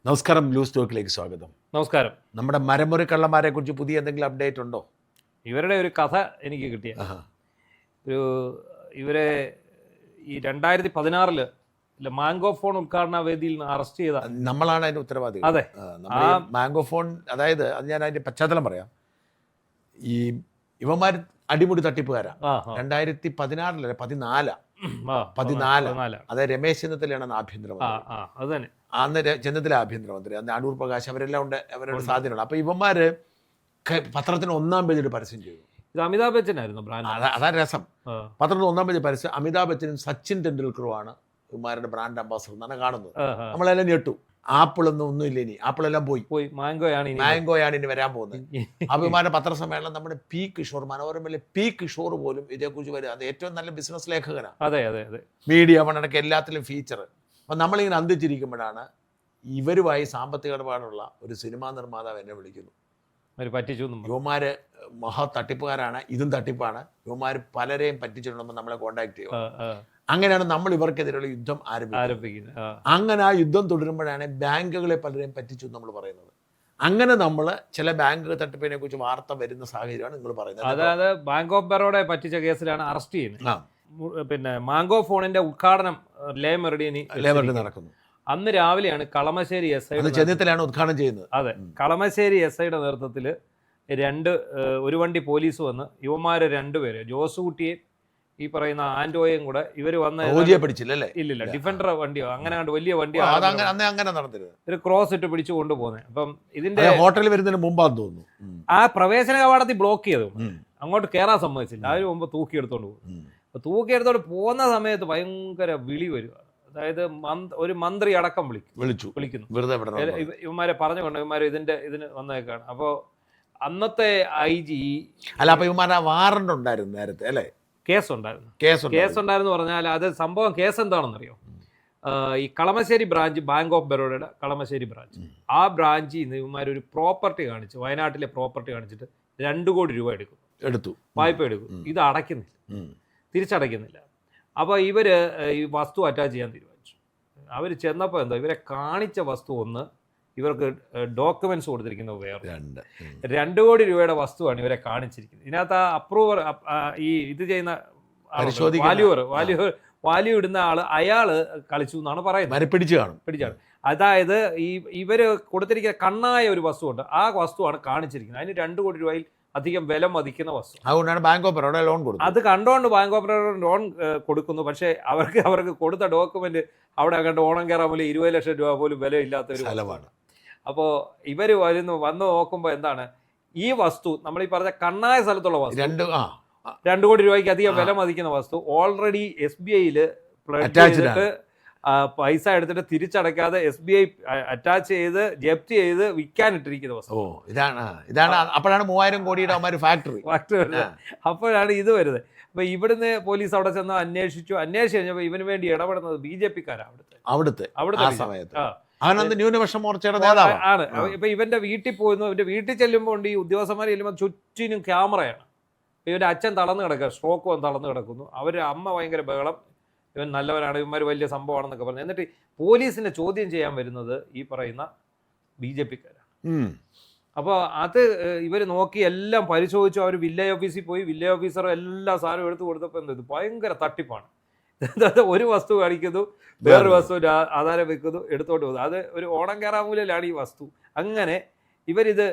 നമസ്കാരം, ന്യൂസ് ടോക്കിലേക്ക് സ്വാഗതം. നമസ്കാരം. നമ്മുടെ മരമുറി കള്ളന്മാരെ കുറിച്ച് പുതിയ എന്തെങ്കിലും അപ്ഡേറ്റ് ഉണ്ടോ? ഇവരുടെ ഒരു കഥ എനിക്ക് കിട്ടിയ ഒരു ഇവരെ ഈ 2016 മാംഗോ ഫോൺ ഉദ്ഘാടന വേദിയിൽ നിന്ന് അറസ്റ്റ് ചെയ്ത നമ്മളാണ് അതിന്റെ ഉത്തരവാദി. അതെ, മാംഗോ ഫോൺ, അതായത് അത് ഞാൻ അതിന്റെ പശ്ചാത്തലം പറയാം. ഈ ഇവന്മാർ അടിമുടി തട്ടിപ്പുകാരാ. 2016 14 അതായത് രമേശ് ചെന്നിത്തലയാണ് ആഭ്യന്തരമന്ത്രി. അന്ന് ചെന്നിത്തല ആഭ്യന്തരമന്ത്രി, അന്ന് അടൂർ പ്രകാശ്, അവരെല്ലാം ഉണ്ട്, അവരുടെ സ്വാധീനമുണ്ട്. അപ്പൊ ഇവന്മാര് പത്രത്തിന് 1-ാം പേജിൽ പരസ്യം ചെയ്തു. ഇത് അമിതാഭ് ബച്ചനായിരുന്നു. അതാ രസം. പത്രത്തിന് 1-ാം പേജ് പരസ്യം അമിതാഭ് ബച്ചനും സച്ചിൻ ടെണ്ടുൽക്കറുമാണ് ഇവന്മാരുടെ ബ്രാൻഡ് അംബാസഡർ എന്നാണ് കാണുന്നത്. നമ്മളെല്ലാം ഞെട്ടു. ഒന്നുമില്ല, ഇനി ആപ്പിളെല്ലാം പോയി. മാംഗോയാണ് ഇനി വരാൻ പോകുന്നത്. അഭിമാന പത്രസമ്മേളനം നമ്മുടെ പി കിഷോർ, മനോരമയിലെ പി കിഷോർ പോലും ഇതേക്കുറിച്ച് വരും. അത് ഏറ്റവും നല്ല ബിസിനസ് ലേഖകനാണ്. മീഡിയ മണ്ണടക്കം എല്ലാത്തിലും ഫീച്ചർ. അപ്പം നമ്മളിങ്ങനെ അന്തിച്ചിരിക്കുമ്പോഴാണ് ഇവരുമായി സാമ്പത്തിക ഇടപാടുള്ള ഒരു സിനിമാ നിർമ്മാതാവ് എന്നെ വിളിക്കുന്നു. യുവമാര് മഹാ തട്ടിപ്പുകാരാണ്, ഇതും തട്ടിപ്പാണ്, യുവമാര് പലരെയും പറ്റിച്ചിട്ടുണ്ടെന്ന് നമ്മളെ കോണ്ടാക്ട് ചെയ്യും. അങ്ങനെയാണ് നമ്മൾ ഇവർക്കെതിരെയുള്ള യുദ്ധം ആരംഭിക്കുന്നത്. അങ്ങനെ ആ യുദ്ധം തുടരുമ്പോഴാണ് ബാങ്കുകളെ പലരെയും പറ്റിച്ചു നമ്മൾ പറയുന്നത്. അങ്ങനെ നമ്മൾ ചില ബാങ്ക് തട്ടിപ്പിനെ കുറിച്ച് വാർത്ത വരുന്ന സാഹചര്യമാണ് നിങ്ങൾ പറയുന്നത്. അതായത് ബാങ്ക് ഓഫ് ബറോഡയെ പറ്റിച്ച കേസിലാണ് അറസ്റ്റ് ചെയ്യുന്നത്. പിന്നെ മാംഗോ ഫോണിന്റെ ഉദ്ഘാടനം ലേ മെറിഡിയനിൽ നടക്കുന്നു. അന്ന് രാവിലെയാണ് കളമശ്ശേരി എസ് ചെന്നിത്തലയാണ് ഉദ്ഘാടനം ചെയ്യുന്നത്. അതെ, കളമശ്ശേരി എസ് ഐയുടെ നേതൃത്വത്തിൽ ഒരു വണ്ടി പോലീസ് വന്ന് ഇവന്മാര് രണ്ടുപേര്, ജോസുകുട്ടിയെയും ഈ പറയുന്ന ആൻഡോയും കൂടെ ഇവര് വന്ന് ഇല്ലില്ല ഡിഫൻഡർ വണ്ടിയോ അങ്ങനെ വലിയ വണ്ടിയോ ഒരു ക്രോസ് ഇട്ട് പിടിച്ചു കൊണ്ടുപോകുന്നത്. അപ്പം ഇതിന്റെ ഹോട്ടലിൽ വരുന്നതിന് മുമ്പാന്ന് തോന്നുന്നു ആ പ്രവേശന കവാടത്തിൽ ബ്ലോക്ക് ചെയ്തു, അങ്ങോട്ട് കയറാൻ സമ്മതിച്ചില്ല. അതിന് മുമ്പ് തൂക്കിയെടുത്തോണ്ട് പോകും. തൂക്കിയെടുത്തോണ്ട് പോകുന്ന സമയത്ത് ഭയങ്കര വിളി വരിക. അതായത് ഒരു മന്ത്രി അടക്കം വിളിക്കുന്നു. ഇവന്മാരെ പറഞ്ഞുകൊണ്ട് ഇവന്മാര് ഇതിന് വന്നേക്കാണ്. അപ്പോ അന്നത്തെ IG വാറണ്ട് ഉണ്ടായിരുന്നു നേരത്തെ, അല്ലേ? കേസ് ഉണ്ടായിരുന്നു പറഞ്ഞാൽ അത് സംഭവം കേസ് എന്താണെന്നറിയോ? ഈ കളമശ്ശേരി ബ്രാഞ്ച്, ബാങ്ക് ഓഫ് ബറോഡയുടെ കളമശ്ശേരി ബ്രാഞ്ച്, ആ ബ്രാഞ്ചിൽ നിന്ന് ഇവന്മാരൊരു പ്രോപ്പർട്ടി കാണിച്ചു, വയനാട്ടിലെ പ്രോപ്പർട്ടി കാണിച്ചിട്ട് 2 കോടി രൂപ എടുത്തു, വായ്പ എടുക്കും. ഇത് തിരിച്ചടയ്ക്കുന്നില്ല. അപ്പോൾ ഇവര് ഈ വസ്തു അറ്റാച്ച് ചെയ്യാൻ തീരുമാനിച്ചു. അവർ ചെന്നപ്പോൾ ഇവരെ കാണിച്ച വസ്തു ഒന്ന്, ഇവർക്ക് ഡോക്യുമെന്റ്സ് കൊടുത്തിരിക്കുന്നത് വേറെ 2 കോടി രൂപയുടെ വസ്തുവാണ് ഇവരെ കാണിച്ചിരിക്കുന്നത്. ഇതിനകത്ത് അപ്രൂവർ, ഈ ഇത് ചെയ്യുന്ന വാല്യൂ ഇടുന്ന അയാള് കളിച്ചു എന്നാണ് പറയുന്നത്. പിടിച്ചാണ്. അതായത് ഇവര് കൊടുത്തിരിക്കുന്ന കണ്ണായ ഒരു വസ്തുണ്ട്, ആ വസ്തുവാണ് കാണിച്ചിരിക്കുന്നത്. അതിന് 2 കോടി രൂപയിൽ അധികം വില മതിക്കുന്ന വസ്തു. അതുകൊണ്ടാണ് ബാങ്ക് ഓഫ് ബറോഡ ലോൺ കൊടുക്കുന്നത്. അത് കണ്ടുകൊണ്ട് ബാങ്ക് ഓഫ് ബറോഡ ലോൺ കൊടുക്കുന്നു. പക്ഷേ അവർക്ക് കൊടുത്ത ഡോക്യുമെന്റ് അവിടെ കണ്ട് ഓണം കയറാൻ പോലും 20 ലക്ഷം രൂപ പോലും വില ഇല്ലാത്തൊരു സ്ഥലമാണ്. അപ്പോൾ ഇവര് വന്ന് നോക്കുമ്പോൾ എന്താണ് ഈ വസ്തു, നമ്മൾ ഈ പറഞ്ഞ കണ്ണായ സ്ഥലത്തുള്ള വസ്തു, 2 കോടി രൂപയ്ക്ക് അധികം വില മതിക്കുന്ന വസ്തു ഓൾറെഡി SBIയിൽ പൈസ എടുത്തിട്ട് തിരിച്ചടയ്ക്കാതെ SBI അറ്റാച്ച് ചെയ്ത് ജപ്തി ചെയ്ത് വിൽക്കാനിട്ടിരിക്കുന്ന വസ്തു. ഇതാണ് അപ്പോഴാണ് 3000 കോടിയുടെ ഫാക്ടറി. അപ്പോഴാണ് ഇത് വരുന്നത്. അപ്പൊ ഇവിടുന്ന് പോലീസ് അവിടെ ചെന്ന് അന്വേഷിച്ചു കഴിഞ്ഞപ്പോൾ ഇവന് വേണ്ടി ഇടപെടുന്നത് BJP-ക്കാരാണ് അവിടുത്തെ ന്യൂനപക്ഷ മോർച്ചയുടെ നേതാവാണ്. ആണ്. ഇപ്പൊ ഇവന്റെ വീട്ടിൽ പോയിരുന്നു. ഇവന്റെ വീട്ടിൽ ചെല്ലുമ്പോൾ ഈ ഉദ്യോഗസ്ഥന്മാർ ചെല്ലുമ്പോൾ ചുറ്റിനും ക്യാമറയാണ്. ഇവന്റെ അച്ഛൻ തളർന്നു കിടക്കുക, സ്ട്രോക്ക് വന്ന് തളർന്നു കിടക്കുന്നു. അമ്മ ഭയങ്കര ബഹളം, ഇവൻ നല്ലവനാണ്, ഇവന്മാർ വലിയ സംഭവമാണെന്നൊക്കെ പറഞ്ഞു. എന്നിട്ട് പോലീസിനെ ചോദ്യം ചെയ്യാൻ വരുന്നത് ഈ പറയുന്ന BJP-ക്കാരാണ്. അപ്പോൾ അത് ഇവർ നോക്കി എല്ലാം പരിശോധിച്ചു. അവർ വില്ലേജ് ഓഫീസിൽ പോയി, വില്ലേജ് ഓഫീസർ എല്ലാ സാധനവും എടുത്തു കൊടുത്തപ്പോൾ ഇത് ഭയങ്കര തട്ടിപ്പാണ്. ഒരു വസ്തു കാണിക്കുന്നു, വേറൊരു വസ്തു ആധാരം വെക്കുന്നു, എടുത്തോണ്ട് പോകുന്നു. അത് ഒരു ഓണം കയറാമൂലാണ് ഈ വസ്തു. അങ്ങനെ ഇവരിത്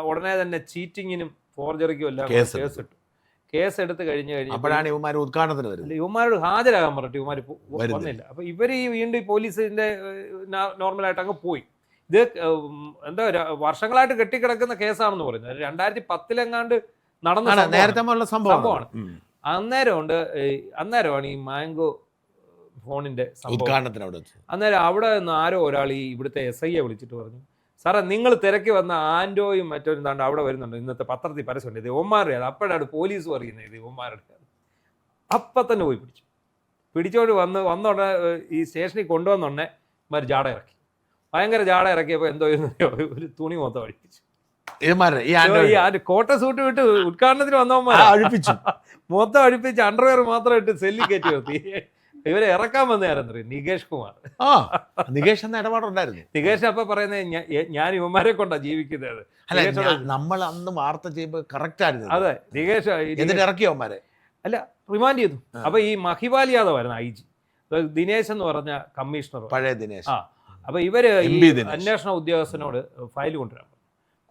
ഉടനെ തന്നെ ചീറ്റിങ്ങിനും ഫോർജറിക്കും എല്ലാം കേസ് എടുത്ത് കഴിഞ്ഞപ്പോഴാണ് ഇവന്മാരോട് ഹാജരാകാൻ പറഞ്ഞിട്ട് ഇവന്മാർ വന്നില്ല. അപ്പൊ ഇവര് വീണ്ടും പോലീസിന്റെ നോർമലായിട്ട് അങ്ങ് പോയി. ഇത് എന്താ വർഷങ്ങളായിട്ട് കെട്ടിക്കിടക്കുന്ന കേസാണെന്ന് പറയുന്നത്. 2010 നടന്ന സംഭവമാണ്. അന്നേരമാണ് ഈ മാംഗോ ഫോണിന്റെ സംഭവം. അന്നേരം അവിടെ നിന്ന് ആരോ ഒരാൾ ഈ ഇവിടുത്തെ SIയെ വിളിച്ചിട്ട് പറഞ്ഞു, സാറേ നിങ്ങൾ തിരക്കി വന്ന ആൻഡോയും മറ്റൊരു താണ്ട് അവിടെ വരുന്നുണ്ട്, ഇന്നത്തെ പത്രത്തിൽ പരസ്യമുണ്ട്, ഇത് ഇവന്മാരുടെ. അപ്പോഴാണ് പോലീസ് പറയുന്നത് ഇത് ഇവന്മാരുടെ. അപ്പം തന്നെ പോയി പിടിച്ചോണ്ട് വന്നോടെ ഈ സ്റ്റേഷനിൽ കൊണ്ടുവന്നോണ്ടേ ഇവന്മാർ ജാട ഇറക്കി, ഭയങ്കര ജാട ഇറക്കിയപ്പോൾ എന്തോ ഒരു തുണി മൊത്തം അഴിപ്പിച്ചു. കോട്ട സൂട്ട് വിട്ട് ഉദ്ഘാടനത്തിന് വന്നവന്മാർ മൊത്തം അഴിപ്പിച്ച് അണ്ടർവെയർ മാത്രം ഇട്ട് സെല്ലി കയറ്റി നിർത്തി. ഇവരെ ഇറക്കാൻ വന്നതായിരുന്നു നികേഷ് കുമാർ. നികേഷ് എന്ന ഇടപാടുണ്ടായിരുന്നു. നികേഷ് അപ്പൊ പറയുന്നത് ഞാൻ ഇവന്മാരെ കൊണ്ടാ ജീവിക്കുന്നത്. നമ്മൾ അന്ന് വാർത്ത ചെയ്യുമ്പോൾ കറക്റ്റ് ആയിരുന്നു. അതെ, നികേഷ് എന്നിട്ട് ഇറക്കിയവന്മാരെ അല്ല റിമാൻഡ് ചെയ്തു. അപ്പൊ ഈ മഹിപാൽ യാദവ് ആയിരുന്നു IG, ദിനേശ് എന്ന് പറഞ്ഞ കമ്മീഷണർ, പഴയ ദിനേശ്. അപ്പൊ ഇവര് ഈ അന്വേഷണ ഉദ്യോഗസ്ഥനോട് ഫയൽ കൊണ്ടുവരാൻ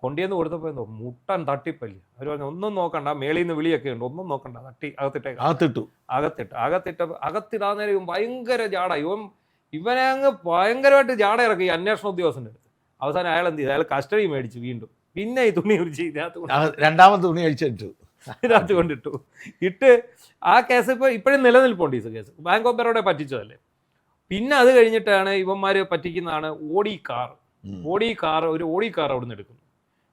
കൊണ്ടുവന്ന് കൊടുത്തപ്പോ എന്തോ മുട്ടൻ തട്ടിപ്പല്ലേ. അവർ പറഞ്ഞു ഒന്നും നോക്കണ്ട, മേളിൽ നിന്ന് വിളിയൊക്കെ ഉണ്ട്, ഒന്നും നോക്കണ്ട, തട്ടി അകത്തിടാന്നേരം ഭയങ്കര ജാട. ഇവനെ അങ്ങ് ഭയങ്കരമായിട്ട് ജാട ഇറക്കി ഈ അന്വേഷണ ഉദ്യോഗസ്ഥന്റെ അടുത്ത്. അവസാനം അയാൾ എന്ത് ചെയ്തു, അയാൾ കസ്റ്റഡി മേടിച്ചു. വീണ്ടും പിന്നെ ഈ തുണി കുറിച്ച് രണ്ടാമത് തുണി അഴിച്ചിട്ടു, ഇതിനകത്ത് കൊണ്ടിട്ടു. ഇട്ട് ആ കേസ് ഇപ്പോഴും നിലനിൽപ്പുണ്ട്. ഈ കേസ് ബാങ്ക് ഓഫ് ബറോഡയെ പറ്റിച്ചതല്ലേ. പിന്നെ അത് കഴിഞ്ഞിട്ടാണ് ഇവന്മാര് പറ്റിക്കുന്നതാണ് ഓടി കാർ. ഒരു ഓടി കാർ അവിടെ നിന്ന് എടുക്കുന്നു,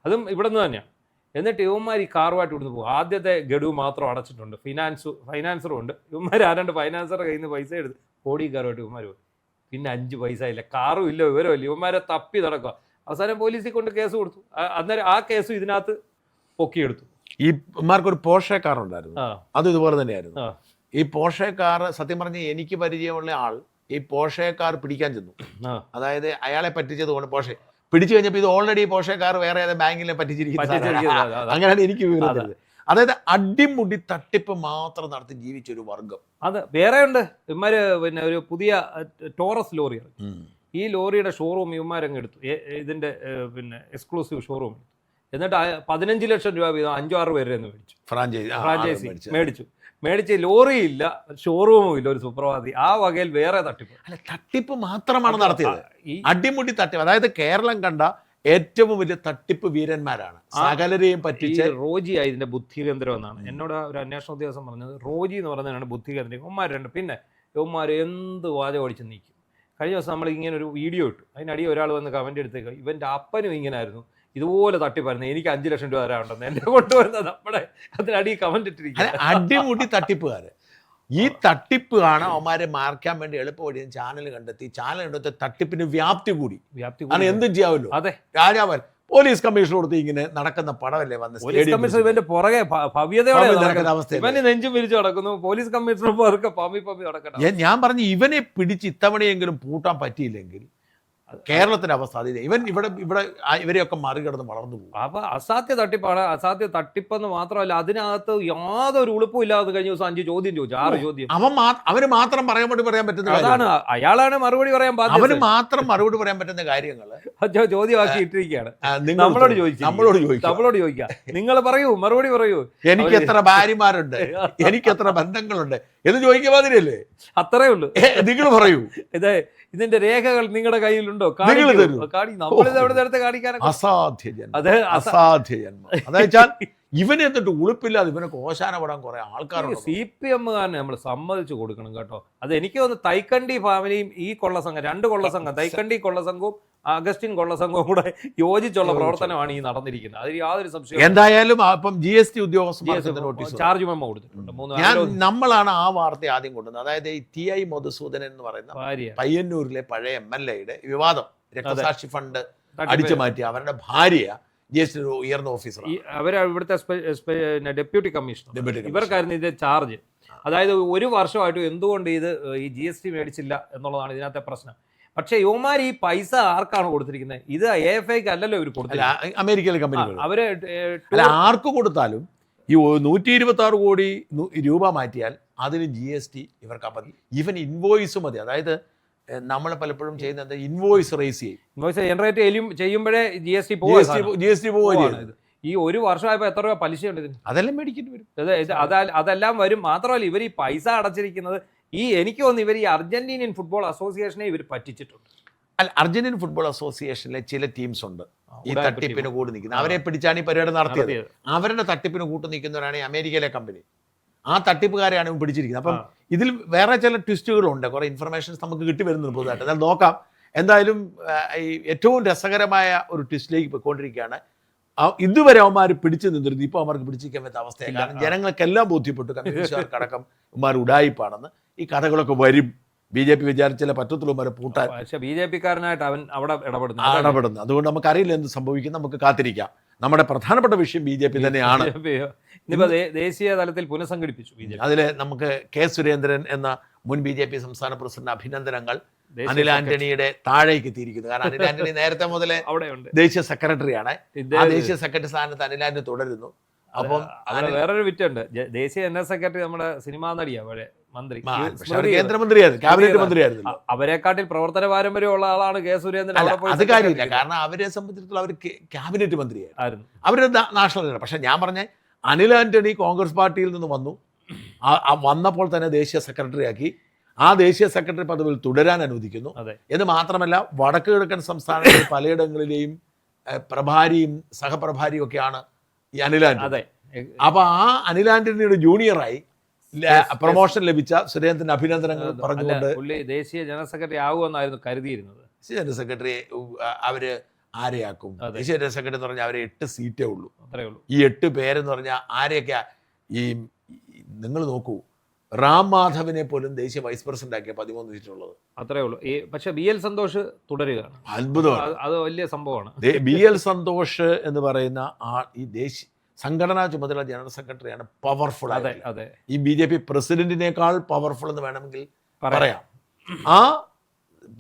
അതും ഇവിടെ നിന്ന് തന്നെയാണ്. എന്നിട്ട് ഇവന്മാർ ഈ കാറുമായിട്ട് ഇവിടുന്ന് പോകും. ആദ്യത്തെ ഗഡു മാത്രം അടച്ചിട്ടുണ്ട്, ഫൈനാൻസറും ഉണ്ട്. ഇവന്മാർ ആരാണ്ട് ഫൈനാൻസറുടെ കയ്യിൽ നിന്ന് പൈസ എടുത്ത് ഓടി കാറുമായിട്ട് ഇവന്മാർ പോയി. പിന്നെ 5 പൈസ ഇല്ല, കാറും ഇല്ല, വിവരമില്ല. ഇവന്മാരെ തപ്പി നടക്കുക. അവസാനം പോലീസിൽ കൊണ്ട് കേസ് കൊടുത്തു. അന്നേരം ആ കേസും ഇതിനകത്ത് പൊക്കിയെടുത്തു. ഈ ഇവന്മാർക്കൊരു പോർഷെ കാർ ഉണ്ടായിരുന്നു, അത് ഇതുപോലെ തന്നെയായിരുന്നു. ഈ പോർഷെ കാർ സത്യം പറഞ്ഞ് എനിക്ക് പരിചയമുള്ള ആൾ ഈ പോർഷെ കാർ പിടിക്കാൻ ചെന്നു. അതായത് അയാളെ പറ്റിച്ചത് കൊണ്ട് പോർഷെ പിടിച്ചു കഴിഞ്ഞപ്പോൾ ഇത് ഓൾറെഡി പോർഷെ കാർ വേറെ ഏത് ബാങ്കിലെ പറ്റിച്ചിരിക്കുന്നത്. അങ്ങനെയാണ് എനിക്ക് വിവരം തരുന്നത്. അതായത് അടിമുടി തട്ടിപ്പ് മാത്രം നടത്തി ജീവിച്ചൊരു വർഗം. അത് വേറെ ഉണ്ട്. ഇവന്മാര് പിന്നെ ഒരു പുതിയ ടോറസ് ലോറി ഇറങ്ങി. ഈ ലോറിയുടെ ഷോറൂം ഇവന്മാരങ്ങ് എടുത്തു, ഇതിന്റെ പിന്നെ എക്സ്ക്ലൂസീവ് ഷോറൂം. എന്നിട്ട് 15 ലക്ഷം രൂപ വീതം 5-6 പേരെ മേടിച്ചു, ഫ്രാഞ്ചൈസി മേടിച്ച്. ലോറി ഇല്ല, ഷോറൂമും ഇല്ല, ഒരു സുപ്രഭാതി. ആ വകയിൽ വേറെ തട്ടിപ്പ്. അല്ല, തട്ടിപ്പ് മാത്രമാണ് നടത്തിയത്, അടിമുടി തട്ടിപ്പ്. അതായത് കേരളം കണ്ട ഏറ്റവും വലിയ തട്ടിപ്പ് വീരന്മാരാണ്, സകലരെയും പറ്റിച്ച്. റോജിയായി ഇതിന്റെ ബുദ്ധി കേന്ദ്രം എന്നാണ് എന്നോട് ഒരു അന്വേഷണ ഉദ്യോഗസ്ഥൻ പറഞ്ഞത്. റോജി എന്ന് പറയുന്നതാണ് ബുദ്ധി കേന്ദ്രം. ഇവന്മാരുണ്ട്. പിന്നെ ഇവന്മാർ എന്ത് വാചകം അടിച്ച് നീക്കും. കഴിഞ്ഞ ദിവസം നമ്മൾ ഇങ്ങനെ ഒരു വീഡിയോ ഇട്ടു, അതിനടി ഒരാൾ വന്ന് കമന്റ് എടുത്തേക്ക്, ഇവന്റെ അപ്പനും ഇങ്ങനായിരുന്നു, ഇതുപോലെ തട്ടിപ്പായിരുന്നു, എനിക്ക് 5 ലക്ഷം രൂപ തരാറുണ്ടെന്ന് എന്നെ കൊണ്ടുവരുന്നത്. നമ്മുടെ അതിനടി കമന്റ് ഇട്ടിരിക്കുക. അടിമുടി തട്ടിപ്പുകാര്. ഈ തട്ടിപ്പ് ആണ് അവന്മാരെ മാർക്കാൻ വേണ്ടി എളുപ്പവഴി ചാനൽ കണ്ടെത്തി തട്ടിപ്പിന് വ്യാപ്തി കൂടി എന്തും ചെയ്യാമല്ലോ. അതെ, രാജാവൻ പോലീസ് കമ്മീഷണർ കൊടുത്ത് ഇങ്ങനെ നടക്കുന്ന പടമല്ലേ വന്ന്. പോലീസ് കമ്മീഷണർ ഇവന്റെ പുറകെ ഭവ്യതയോടെ നടക്കുന്ന അവസ്ഥ. ഇവന് നെഞ്ചും വിരിച്ചു നടക്കുന്നു, പോലീസ് കമ്മീഷണർ പമ്മി നടക്കണം. ഞാൻ പറഞ്ഞു, ഇവനെ പിടിച്ച് ഇത്തവണയെങ്കിലും പൂട്ടാൻ പറ്റിയില്ലെങ്കിൽ കേരളത്തിന്റെ അവസ്ഥ അതില്ല. ഇവരെയൊക്കെ മറികടന്ന് വളർന്നു പോകും. അപ്പൊ അസാധ്യ തട്ടിപ്പാണ്. അസാധ്യ തട്ടിപ്പെന്ന് മാത്രമല്ല, അതിനകത്ത് യാതൊരു ഉളുപ്പും ഇല്ലാതെ കഴിഞ്ഞ ദിവസം 5 ചോദ്യം ചോദിച്ചു, 6 ചോദ്യം. അവന് മാത്രം പറയാൻ പറ്റുന്ന അതാണ്, അയാളാണ് മറുപടി പറയാൻ ബാധ്യത. അവന് മാത്രം മറുപടി പറയാൻ പറ്റുന്ന കാര്യങ്ങൾ ചോദ്യമാക്കി ഇട്ടിരിക്കുകയാണ്. നമ്മളോട് ചോദിക്കാം, നിങ്ങൾ പറയൂ, മറുപടി പറയൂ. എനിക്ക് എത്ര ഭാര്യമാരുണ്ട്, എനിക്ക് എത്ര ബന്ധങ്ങളുണ്ട് എന്ന് ചോദിക്കുക മാതിരിയല്ലേ? അത്രേ ഉള്ളൂ. നിങ്ങൾ പറയൂ, ഇതിന്റെ രേഖകൾ നിങ്ങളുടെ കയ്യിലുണ്ടോ? അസാധ്യ ജന്മം. അതായത് ഇവനെ എന്നിട്ട് ഉളുപ്പില്ലാതെ ഇവനെ കോശാനപ്പെടാൻ കുറെ ആൾക്കാരുണ്ട്. CPM-കാരനെ നമ്മൾ സമ്മതിച്ചു കൊടുക്കണം കേട്ടോ. അത് എനിക്ക് തോന്നുന്നു തൈക്കണ്ടി ഫാമിലിയും ഈ കൊള്ളസംഘം, 2 കൊള്ളസംഘം, തൈക്കണ്ടി കൊള്ളസംഘവും അഗസ്റ്റിൻ കൊള്ളസംഘവും കൂടെ യോജിച്ചുള്ള പ്രവർത്തനമാണ് ഈ നടന്നിരിക്കുന്നത്. അതിൽ യാതൊരു സംശയം. എന്തായാലും അപ്പം GST ഉദ്യോഗസ്ഥർക്ക് ചാർജ് മെമ്മോ കൊടുത്തിട്ടുണ്ട്. നമ്മളാണ് ആ വാർത്ത ആദ്യം കൊണ്ടുവന്നത്. അതായത് ഈ TI മധുസൂദനൻ എന്ന് പറയുന്ന പയ്യന്നൂരിലെ പഴയ MLA-യുടെ വിവാദം, രക്തസാക്ഷി ഫണ്ട് അടിച്ചു മാറ്റി അവരുടെ ഭാര്യ GST ഉയർന്ന ഓഫീസർ, ഇവിടുത്തെ ഡെപ്യൂട്ടി കമ്മീഷണർ, ഇവർക്കായിരുന്നു ഇതിന്റെ ചാർജ്. അതായത് 1 വർഷമായിട്ട് എന്തുകൊണ്ട് ഈ GST മേടിച്ചില്ല എന്നുള്ളതാണ് ഇതിനകത്തെ പ്രശ്നം. പക്ഷെ യുവമാർ ഈ പൈസ ആർക്കാണ് കൊടുത്തിരിക്കുന്നത്? ഇത് AFIക്ക് അല്ലല്ലോ ഇവർ കൊടുത്തില്ല, അമേരിക്കയിലെ കമ്പനി. അവര് ആർക്ക് കൊടുത്താലും ഈ 126 കോടി രൂപ മാറ്റിയാൽ അതിന് GST ഇവർക്ക് അപ്പം ഈവൻ ഇൻവോയ്സ് മതി. അതായത് നമ്മൾ പലപ്പോഴും ചെയ്യുന്നത് ഇൻവോയ്സ് റേസ് ചെയ്യും, ഇൻവോയ്സ് ജനറേറ്റ് ചെയ്യുമ്പോഴേ GST പോവുകയാണ്. ഈ 1 വർഷമായപ്പോ എത്ര രൂപ പലിശയുണ്ട് ഇതിന്? അതെല്ലാം മേടിക്കേണ്ടി വരും. അതെല്ലാം വരും. മാത്രമല്ല ഇവർ ഈ പൈസ അടച്ചിരിക്കുന്നത് എനിക്ക് തോന്നുന്നു ഇവർ ഈ അർജന്റീനിയൻ ഫുട്ബോൾ അസോസിയേഷനെ ഇവർ പറ്റിച്ചിട്ടുണ്ട്. അല്ല, അർജന്റീൻ ഫുട്ബോൾ അസോസിയേഷനിലെ ചില ടീംസ് ഉണ്ട് ഈ തട്ടിപ്പിന് കൂടി നിൽക്കുന്നത്. അവരെ പിടിച്ചാണ് ഈ പരിപാടി നടത്തിയത്. അവരുടെ തട്ടിപ്പിന് കൂട്ടു നിൽക്കുന്നവരാണ് ഈ അമേരിക്കയിലെ കമ്പനി. ആ തട്ടിപ്പുകാരെയാണ് പിടിച്ചിരിക്കുന്നത്. അപ്പം ഇതിൽ വേറെ ചില ട്വിസ്റ്റുകളുണ്ട്, കുറെ ഇൻഫർമേഷൻസ് നമുക്ക് കിട്ടി വരുന്നത് പുതുതായിട്ട്. എന്നാൽ നോക്കാം. എന്തായാലും ഈ ഏറ്റവും രസകരമായ ഒരു ട്വിസ്റ്റിലേക്ക് പോയിക്കൊണ്ടിരിക്കുകയാണ്. ഇതുവരെ അവന്മാർ പിടിച്ചു നിന്നിരുന്നു, ഇപ്പോൾ അവന്മാർക്ക് പിടിച്ചിരിക്കാൻ പറ്റാത്ത അവസ്ഥയാണ്. കാരണം ജനങ്ങൾക്കെല്ലാം ബോധ്യപ്പെട്ടു കമ്മ്യൂണിസ്റ്റുകാർക്കടക്കം ഇവന്മാർ ഉഡായിപ്പാണെന്ന്. ഈ കഥകളൊക്കെ വരും. BJP വിചാരിച്ചാലേ പറ്റത്തുള്ളവരെ പൂട്ടാൻ. പക്ഷേ BJP-കാരനായിട്ട് അവൻ അവിടെ ഇടപെടുന്നു. അതുകൊണ്ട് നമുക്കറിയില്ല എന്ത് സംഭവിക്കും, നമുക്ക് കാത്തിരിക്കാം. നമ്മുടെ പ്രധാനപ്പെട്ട വിഷയം BJP തന്നെയാണ്. ഇന്നിപ്പോ ദേശീയ തലത്തിൽ പുനഃസംഘടിപ്പിച്ചു BJP. അതിൽ നമുക്ക് കെ സുരേന്ദ്രൻ എന്ന മുൻ BJP സംസ്ഥാന പ്രസിഡന്റ് അഭിനന്ദനങ്ങൾ. അനിൽ ആന്റണിയുടെ താഴേക്ക് എത്തിയിരിക്കുന്നു. കാരണം അനിൽ ആന്റണി നേരത്തെ മുതലേ ദേശീയ സെക്രട്ടറിയാണ്. ആ ദേശീയ സെക്രട്ടറി സ്ഥാനത്ത് അനിൽ ആന്റണി തുടരുന്നു. അപ്പം വേറൊരു വിറ്റുണ്ട്, ദേശീയ ജനറൽ സെക്രട്ടറി നമ്മുടെ സിനിമാ നടിയാ മന്ത്രി, കേന്ദ്രമന്ത്രിയായിരുന്നു, ക്യാബിനറ്റ് മന്ത്രിയായിരുന്നു. അവരെക്കാട്ടിൽ പ്രവർത്തന പാരമ്പര്യമുള്ള ആളാണ് കെ സുരേന്ദ്രൻ. അത് കാര്യമില്ല, കാരണം അവരെ സംബന്ധിച്ചിടത്തോളം അവർ ക്യാബിനറ്റ് മന്ത്രിയായിരുന്നു, അവര് നാഷണൽ. പക്ഷെ ഞാൻ പറഞ്ഞ അനിൽ ആന്റണി കോൺഗ്രസ് പാർട്ടിയിൽ നിന്ന് വന്നു. വന്നപ്പോൾ തന്നെ ദേശീയ സെക്രട്ടറി ആക്കി. ആ ദേശീയ സെക്രട്ടറി പദവിയിൽ തുടരാൻ അനുവദിക്കുന്നു. എന്ന് മാത്രമല്ല, വടക്ക് കിഴക്കൻ സംസ്ഥാനങ്ങളിൽ പലയിടങ്ങളിലെയും പ്രഭാരിയും സഹപ്രഭാരിയും ഒക്കെയാണ് ഈ അനിൽ ആന്റണി. അപ്പൊ ആ അനിൽ ആന്റണിയുടെ ജൂനിയറായി പ്രൊമോഷൻ ലഭിച്ച സുരേന്ദ്രൻ അഭിനന്ദനങ്ങൾ പറഞ്ഞുകൊണ്ട് ദേശീയ ജനറൽ സെക്രട്ടറി ആകുമെന്നായിരുന്നു കരുതിയിരുന്നത്. ജനറൽ സെക്രട്ടറി അവര് ആരെയാക്കും? ദേശീയ ജനറൽ സെക്രട്ടറി എന്ന് പറഞ്ഞാൽ അവര് 8 സീറ്റേ ഉള്ളൂ. ഈ 8 പേരെന്ന് പറഞ്ഞാൽ ആരെയൊക്കെയാ? ഈ നിങ്ങൾ നോക്കൂ, റാം മാധവിനെ പോലും ദേശീയ വൈസ് പ്രസിഡന്റ് ആക്കിയ 13 സീറ്റുള്ളത്. അത്രേ ഉള്ളൂ. പക്ഷെ BL സന്തോഷ് തുടരുകയാണ്. അത്ഭുതമാണ്, അത് വലിയ സംഭവമാണ്. BL സന്തോഷ് എന്ന് പറയുന്ന ഈ ദേശീയ സംഘടനാ ചുമതല ജനറൽ സെക്രട്ടറിയാണ്. പവർഫുൾ. ഈ BJP പ്രസിഡന്റിനേക്കാൾ പവർഫുൾ എന്ന് വേണമെങ്കിൽ പറയാം. ആ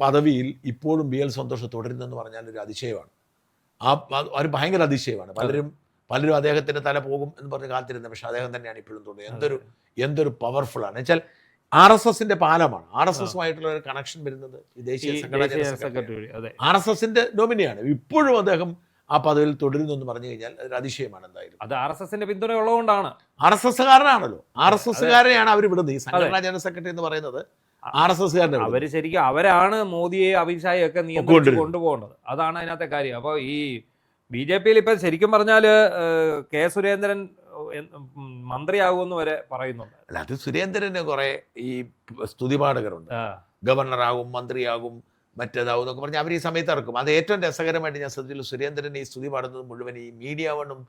പദവിയിൽ ഇപ്പോഴും BL സന്തോഷ് തുടരുന്നെന്ന് പറഞ്ഞാൽ ഒരു അതിശയമാണ്. ഒരു ഭയങ്കര അതിശയമാണ്. പലരും അദ്ദേഹത്തിന്റെ തല പോകും എന്ന് പറഞ്ഞ് കാത്തിരുന്നത്, പക്ഷെ അദ്ദേഹം തന്നെയാണ് ഇപ്പോഴും തുടരുന്നത്. എന്തൊരു പവർഫുൾ ആണ് വെച്ചാൽ RSSന്റെ പാലമാണ്. RSSുമായിട്ടുള്ള ഒരു കണക്ഷൻ വരുന്നത് ഈ ദേശീയ സംഘടനാ ജനറൽ സെക്രട്ടറി RSSന്റെ നോമിനിയാണ്. ഇപ്പോഴും അദ്ദേഹം ആ പദവിയിൽ തുടരുന്നു എന്ന് പറഞ്ഞു കഴിഞ്ഞാൽ ഒരു അതിശയമാണ്. എന്തായാലും അത് RSSന്റെ പിന്തുണ ഉള്ളതുകൊണ്ടാണ്. RSSകാരനാണല്ലോ, RSSകാരെയാണ് അവർ വിടുന്നത്. ഈ സംഘടനാ ജനറൽ സെക്രട്ടറി എന്ന് പറയുന്നത് RSSകാരനാണ്. അവര് ശരിക്കും അവരാണ് മോദിയെ അമിത്ഷായെ ഒക്കെ നിയന്ത്രിച്ച് കൊണ്ടുപോകേണ്ടത്. അതാണ് അതിനകത്തെ കാര്യം. അപ്പൊ ഈ BJPയിൽ ഇപ്പൊ ശരിക്കും പറഞ്ഞാല് കെ സുരേന്ദ്രൻ മന്ത്രിയാകുമെന്ന് വരെ പറയുന്നുണ്ട്. അല്ല, അത് സുരേന്ദ്രന് കുറെ ഈ സ്തുതിപാഠകരുണ്ട്. ഗവർണറാകും, മന്ത്രിയാകും, മറ്റേതാവും എന്നൊക്കെ പറഞ്ഞാൽ അവർ ഈ സമയത്ത് ഇറക്കും. അത് ഏറ്റവും രസകരമായിട്ട് ഞാൻ ശ്രദ്ധിച്ചു, സുരേന്ദ്രൻ ഈ സ്തുതി പാടുന്നത് മുഴുവൻ ഈ മീഡിയ വണ്ണും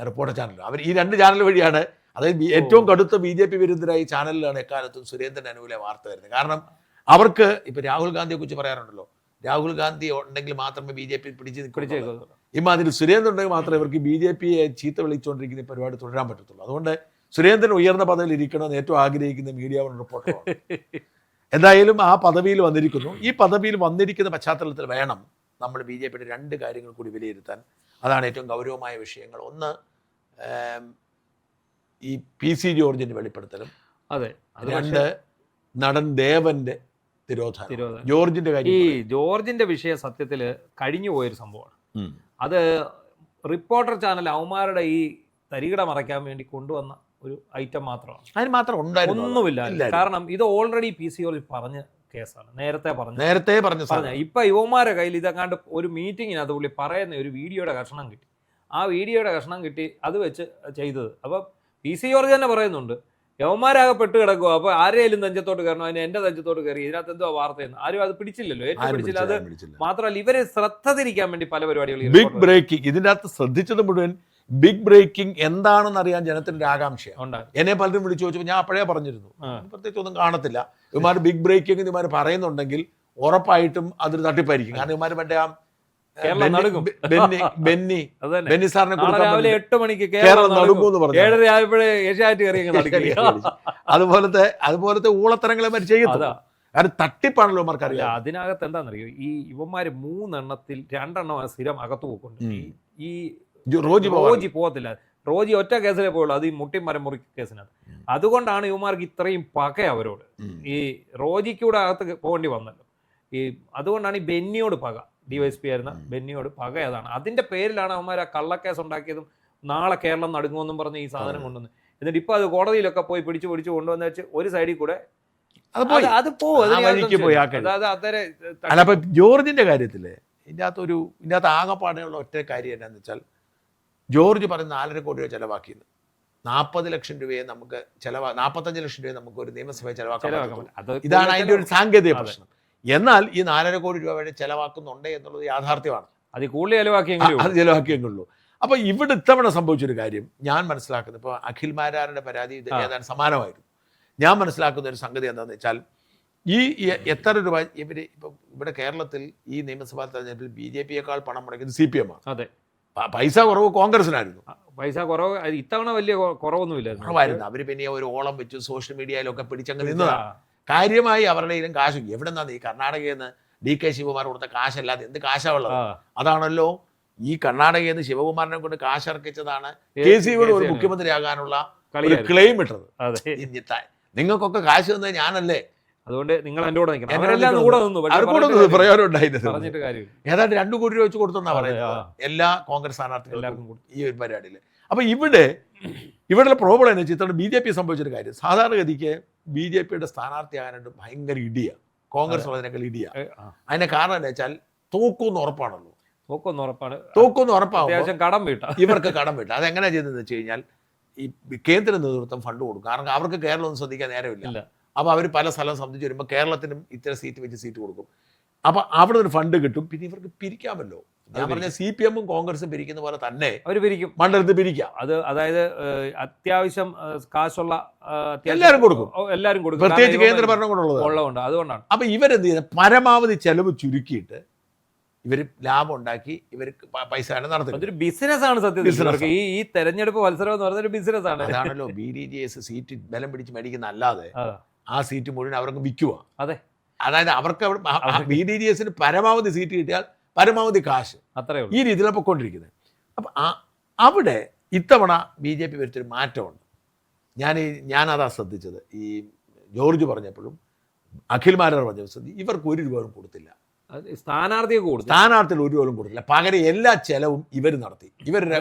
റിപ്പോർട്ടർ ചാനലും. അവർ ഈ 2 ചാനൽ വഴിയാണ്, അതായത് ഏറ്റവും കടുത്ത BJP വിരുദ്ധരായി ചാനലിലാണ് എക്കാലത്തും സുരേന്ദ്രൻ അനുകൂല വാർത്ത വരുന്നത്. കാരണം അവർക്ക് ഇപ്പൊ രാഹുൽ ഗാന്ധിയെ കുറിച്ച് പറയാറുണ്ടല്ലോ, രാഹുൽ ഗാന്ധി ഉണ്ടെങ്കിൽ മാത്രമേ BJP പിടിച്ച് നിൽക്കുള്ളൂ. ഇമാതിരി സുരേന്ദ്രൻ ഉണ്ടെങ്കിൽ മാത്രമേ ഇവർക്ക് BJPയെ ചീത്ത വിളിച്ചുകൊണ്ടിരിക്കുന്ന പരിപാടി തുടരാൻ പറ്റത്തുള്ളൂ. അതുകൊണ്ട് സുരേന്ദ്രൻ ഉയർന്ന പദവിയിൽ ഇരിക്കണമെന്ന് ഏറ്റവും ആഗ്രഹിക്കുന്ന മീഡിയ വൺ റിപ്പോർട്ടറാണ്. എന്തായാലും ആ പദവിയിൽ വന്നിരിക്കുന്നു. ഈ പദവിയിൽ വന്നിരിക്കുന്ന പശ്ചാത്തലത്തിൽ വേണം നമ്മൾ BJPയുടെ 2 കാര്യങ്ങൾ കൂടി വിലയിരുത്താൻ. അതാണ് ഏറ്റവും ഗൗരവമായ വിഷയങ്ങൾ. ഒന്ന്, ഈ PC ജോർജിന്റെ വെളിപ്പെടുത്തലും. 2, നടൻ ദേവന്റെ തിരോധാനം. ജോർജിന്റെ കാര്യം, ഈ ജോർജിന്റെ വിഷയം സത്യത്തിൽ കഴിഞ്ഞു പോയൊരു സംഭവമാണ്. അത് റിപ്പോർട്ടർ ചാനൽ അവന്മാരുടെ ഈ തരികിട മറയ്ക്കാൻ വേണ്ടി കൊണ്ടുവന്ന ഒരു ഐറ്റം മാത്രമാണ്. അതിന് മാത്രം ഒന്നുമില്ല. കാരണം ഇത് ഓൾറെഡി PC ജോർജ് പറഞ്ഞ കേസാണ്, നേരത്തെ പറഞ്ഞ. ഇപ്പൊ യുവമാരുടെ കയ്യിൽ ഇതെങ്ങാണ്ട് ഒരു മീറ്റിങ്ങിനകത്ത് പുള്ളി പറയുന്ന ഒരു വീഡിയോയുടെ കഷ്ണം കിട്ടി. ആ വീഡിയോയുടെ കഷ്ണം കിട്ടി അത് വെച്ച് ചെയ്തത്. അപ്പൊ PC ജോർജ് തന്നെ പറയുന്നുണ്ട്, യവന്മാരാകെ പെട്ട് കിടക്കുക, അപ്പൊ ആരെയും നെഞ്ചത്തോട്ട് കയറണം, അതിന് എന്റെ നെഞ്ചത്തോട്ട് കയറി, ഇതിനകത്ത് എന്തോ വാർത്തയെന്ന് ആരും അത് പിടിച്ചില്ലല്ലോ, ഏറ്റവും പിടിച്ചില്ല. അത് മാത്രമല്ല ഇവരെ ശ്രദ്ധ തിരിക്കാൻ വേണ്ടി പല പരിപാടികളും. ബിഗ് ബ്രേക്കിംഗ്, ഇതിന്റെ അകത്ത് ശ്രദ്ധിച്ചത് മുഴുവൻ ബിഗ് ബ്രേക്കിംഗ് എന്താണെന്ന് അറിയാൻ ജനത്തിന്റെ ആകാംക്ഷയാണ്. എന്നെ പലരും വിളിച്ചു ചോദിച്ചപ്പോൾ ഞാൻ അപ്പോഴേ പറഞ്ഞിരുന്നു, പ്രത്യേകിച്ച് ഒന്നും കാണത്തില്ല. ഇവന്മാർ ബിഗ് ബ്രേക്കിംഗ് ഇവന്മാർ പറയുന്നുണ്ടെങ്കിൽ ഉറപ്പായിട്ടും അതൊരു തട്ടിപ്പായിരിക്കും. കാരണം ഇവന്മാർ മറ്റേ ബെന്നി സാറിനെ രാവിലെ 8 മണിക്ക് കേരളം നടുങ്ങൂന്ന് പറഞ്ഞു. 7:30 ആയപ്പോഴേ ഏഷ്യാനെറ്റ് കയറി. അതുപോലത്തെ ഊളത്തരങ്ങളെ മാതിരി ചെയ്യുന്നത്. കാരണം തട്ടിപ്പാണല്ലോ ഇവന്മാർക്ക് അറിയാം. അതിനകത്ത് എന്താണെന്നറിയോ, ഈ ഇവന്മാര് 3 എണ്ണത്തിൽ 2 എണ്ണം സ്ഥിരം അകത്ത് പോക്കുണ്ട്. ഈ റോജി പോകത്തില്ല. റോജി ഒറ്റ കേസിലേ പോയുള്ളൂ, അത് ഈ മുട്ടിമരം മുറി കേസിനകത്ത്. അതുകൊണ്ടാണ് ഇവന്മാർക്ക് ഇത്രയും പക അവരോട്. ഈ റോജിക്കൂടെ അകത്ത് പോകേണ്ടി വന്നല്ലോ. അതുകൊണ്ടാണ് ഈ ബെന്നിയോട് പക, DYSP ആയിരുന്ന ബെന്നിയോട് പക. അതാണ് അതിന്റെ പേരിലാണ് അവന്മാർ ആ കള്ളക്കേസ് ഉണ്ടാക്കിയതും നാളെ കേരളം നടുങ്ങുമെന്നും പറഞ്ഞ് ഈ സാധനം കൊണ്ടുവന്ന്. എന്നിട്ട് ഇപ്പൊ അത് കോടതിയിലൊക്കെ പോയി പിടിച്ചു കൊണ്ടുവന്ന് വെച്ച് ഒരു സൈഡിൽ കൂടെ അത് അപ്പൊ ജോർജിന്റെ കാര്യത്തില് ഇതിന്റെ അകത്ത് ആകെപ്പാടെയുള്ള ഒറ്റ കാര്യം എന്നാന്ന് വെച്ചാൽ, ജോർജ് പറയുന്ന 4.5 കോടി രൂപ ചെലവാക്കിയത് 40 ലക്ഷം രൂപയെ നമുക്ക് 45 ലക്ഷം രൂപയെ നമുക്ക് ഒരു നിയമസഭയെ ചെലവാക്കാൻ. ഇതാണ് അതിന്റെ ഒരു സാങ്കേതിക പ്രശ്നം. എന്നാൽ ഈ 4.5 കോടി രൂപ വരെ ചെലവാക്കുന്നുണ്ട് എന്നുള്ളത് യാഥാർത്ഥ്യമാണ്. അത് കൂടുതൽ ചെലവാക്കിയെങ്കിലും. അപ്പൊ ഇവിടെ ഇത്തവണ സംഭവിച്ചൊരു കാര്യം ഞാൻ മനസ്സിലാക്കുന്നത്, ഇപ്പൊ അഖിൽ മാരാരുടെ പരാതി ഏതാണ്ട് സമാനമായിരുന്നു. ഞാൻ മനസ്സിലാക്കുന്ന ഒരു സംഗതി എന്താണെന്ന് വെച്ചാൽ, ഈ എത്ര രൂപ ഇവിടെ കേരളത്തിൽ ഈ നിയമസഭാ തെരഞ്ഞെടുപ്പിൽ BJPയേക്കാൾ പണം മുടക്കിയത് CPM ആണ്. പൈസ കുറവ് കോൺഗ്രസിനായിരുന്നു. പൈസ കുറവ് ഇത്തവണ വലിയ കുറവൊന്നുമില്ലായിരുന്നു. കുറവായിരുന്നു. അവർ പിന്നെ ഒരു ഓളം വെച്ച് സോഷ്യൽ മീഡിയയിലൊക്കെ പിടിച്ചങ്ങ് നിന്നതാണ്. കാര്യമായി അവരുടെ കയ്യിലും കാശ് എവിടെ നിന്നാണ് ഈ കർണാടകയിൽ നിന്ന് DK ശിവകുമാർ കൊടുത്ത കാശല്ലാതെ എന്ത് കാശാ ഉള്ളത്? അതാണല്ലോ ഈ കർണാടകയിൽ നിന്ന് ശിവകുമാറിനെ കൊണ്ട് കാശ് ഇറക്കിച്ചതാണ് KCയുടെ ഒരു മുഖ്യമന്ത്രിയാകാനുള്ള ഒരു ക്ലെയിം ഇട്ടത്. നിങ്ങൾക്കൊക്കെ കാശ് തന്നത് ഞാനല്ലേ, അതുകൊണ്ട് നിങ്ങൾ എൻ്റെ കൂടെ നിൽക്കണം. അവരെല്ലാം കൂടെ നിന്നു, പ്രയോജനം ഉണ്ടായിരുന്നത്. പറഞ്ഞിട്ട് കാര്യം ഏതാണ്ട് 2 കോടി രൂപ വെച്ച് കൊടുത്തെന്നാ പറയുന്നത് എല്ലാ കോൺഗ്രസ് സ്ഥാനാർത്ഥികൾക്കും ഈ ഒരു പരിപാടിയിൽ. അപ്പൊ ഇവിടെ പ്രോബ്ലം എന്ന് വെച്ചാൽ BJP സംഭവിച്ചൊരു കാര്യം, സാധാരണഗതിക്ക് BJPയുടെ സ്ഥാനാർത്ഥിയാകാനായിട്ട് ഭയങ്കര ഇടിയാണ്, കോൺഗ്രസ് ഉള്ളതിനേക്കാൾ ഇടിയാണ്. അതിന്റെ കാരണം എന്താ വെച്ചാൽ തോക്കൂന്ന് ഉറപ്പാണല്ലോ. തോക്കൂന്ന് ഉറപ്പാകുമ്പോൾ കടം വീട്ട ഇവർക്ക് കടം വീട്ട. അതെങ്ങനെയാ ചെയ്തതെന്ന് വെച്ച് കഴിഞ്ഞാൽ ഈ കേന്ദ്ര നേതൃത്വം ഫണ്ട് കൊടുക്കും. കാരണം അവർക്ക് കേരളം ഒന്നും ശ്രദ്ധിക്കാൻ നേരമില്ല. അപ്പൊ അവർ പല സ്ഥലം സംബന്ധിച്ച് വരുമ്പോൾ കേരളത്തിനും ഇത്ര സീറ്റ് വെച്ച് സീറ്റ് കൊടുക്കും. അപ്പൊ അവിടെ ഒരു ഫണ്ട് കിട്ടും. പിന്നെ ഇവർക്ക് പിരിക്കാമല്ലോ. ഞാൻ പറഞ്ഞ CPM-ഉം കോൺഗ്രസും പിരിക്കുന്ന പോലെ തന്നെ അവർ പിരിക്കും, മണ്ഡലത്തിൽ പിരിക്കാം. അതായത് അത്യാവശ്യം കാശുള്ള എല്ലാവരും കൊടുക്കും, പ്രത്യേകിച്ച് കേന്ദ്ര ഭരണം കൊണ്ടുള്ളത്. അതുകൊണ്ടാണ് അപ്പൊ ഇവരെന്ത് ചെയ്യുന്നത്, പരമാവധി ചെലവ് ചുരുക്കിയിട്ട് ഇവർ ലാഭം ഉണ്ടാക്കി ഇവർക്ക് പൈസ നടത്തുന്നത്. അതൊരു ബിസിനസ്സാണ് സത്യത്തിൽ. ഈ തെരഞ്ഞെടുപ്പ് മത്സരം എന്ന് പറയുന്നത് ഒരു ബിസിനസ്സാണ്. അതാണല്ലോ BDJS സീറ്റ് ബലം പിടിച്ച് മേടിക്കുന്ന, അല്ലാതെ ആ സീറ്റ് മുഴുവൻ അവർക്ക് വിൽക്കുക. അതെ, അതായത് അവർക്ക് BDJSന് പരമാവധി സീറ്റ് കിട്ടിയാൽ പരമാവധി കാശ്, അത്രേ ഈ രീതിയിലാണ് പൊയ്ക്കൊണ്ടിരിക്കുന്നത്. അപ്പൊ അവിടെ ഇത്തവണ BJP വരുത്തൊരു മാറ്റമുണ്ട്. ഞാനതാ ശ്രദ്ധിച്ചത്. ഈ ജോർജ് പറഞ്ഞപ്പോഴും അഖിൽമാരാർ പറഞ്ഞ ഇവർക്ക് 1 രൂപ കൊടുത്തില്ല, സ്ഥാനാർത്ഥികൾ 1 രൂപ കൊടുത്തില്ല. പകരം എല്ലാ ചെലവും ഇവർ നടത്തി. ഇവരുടെ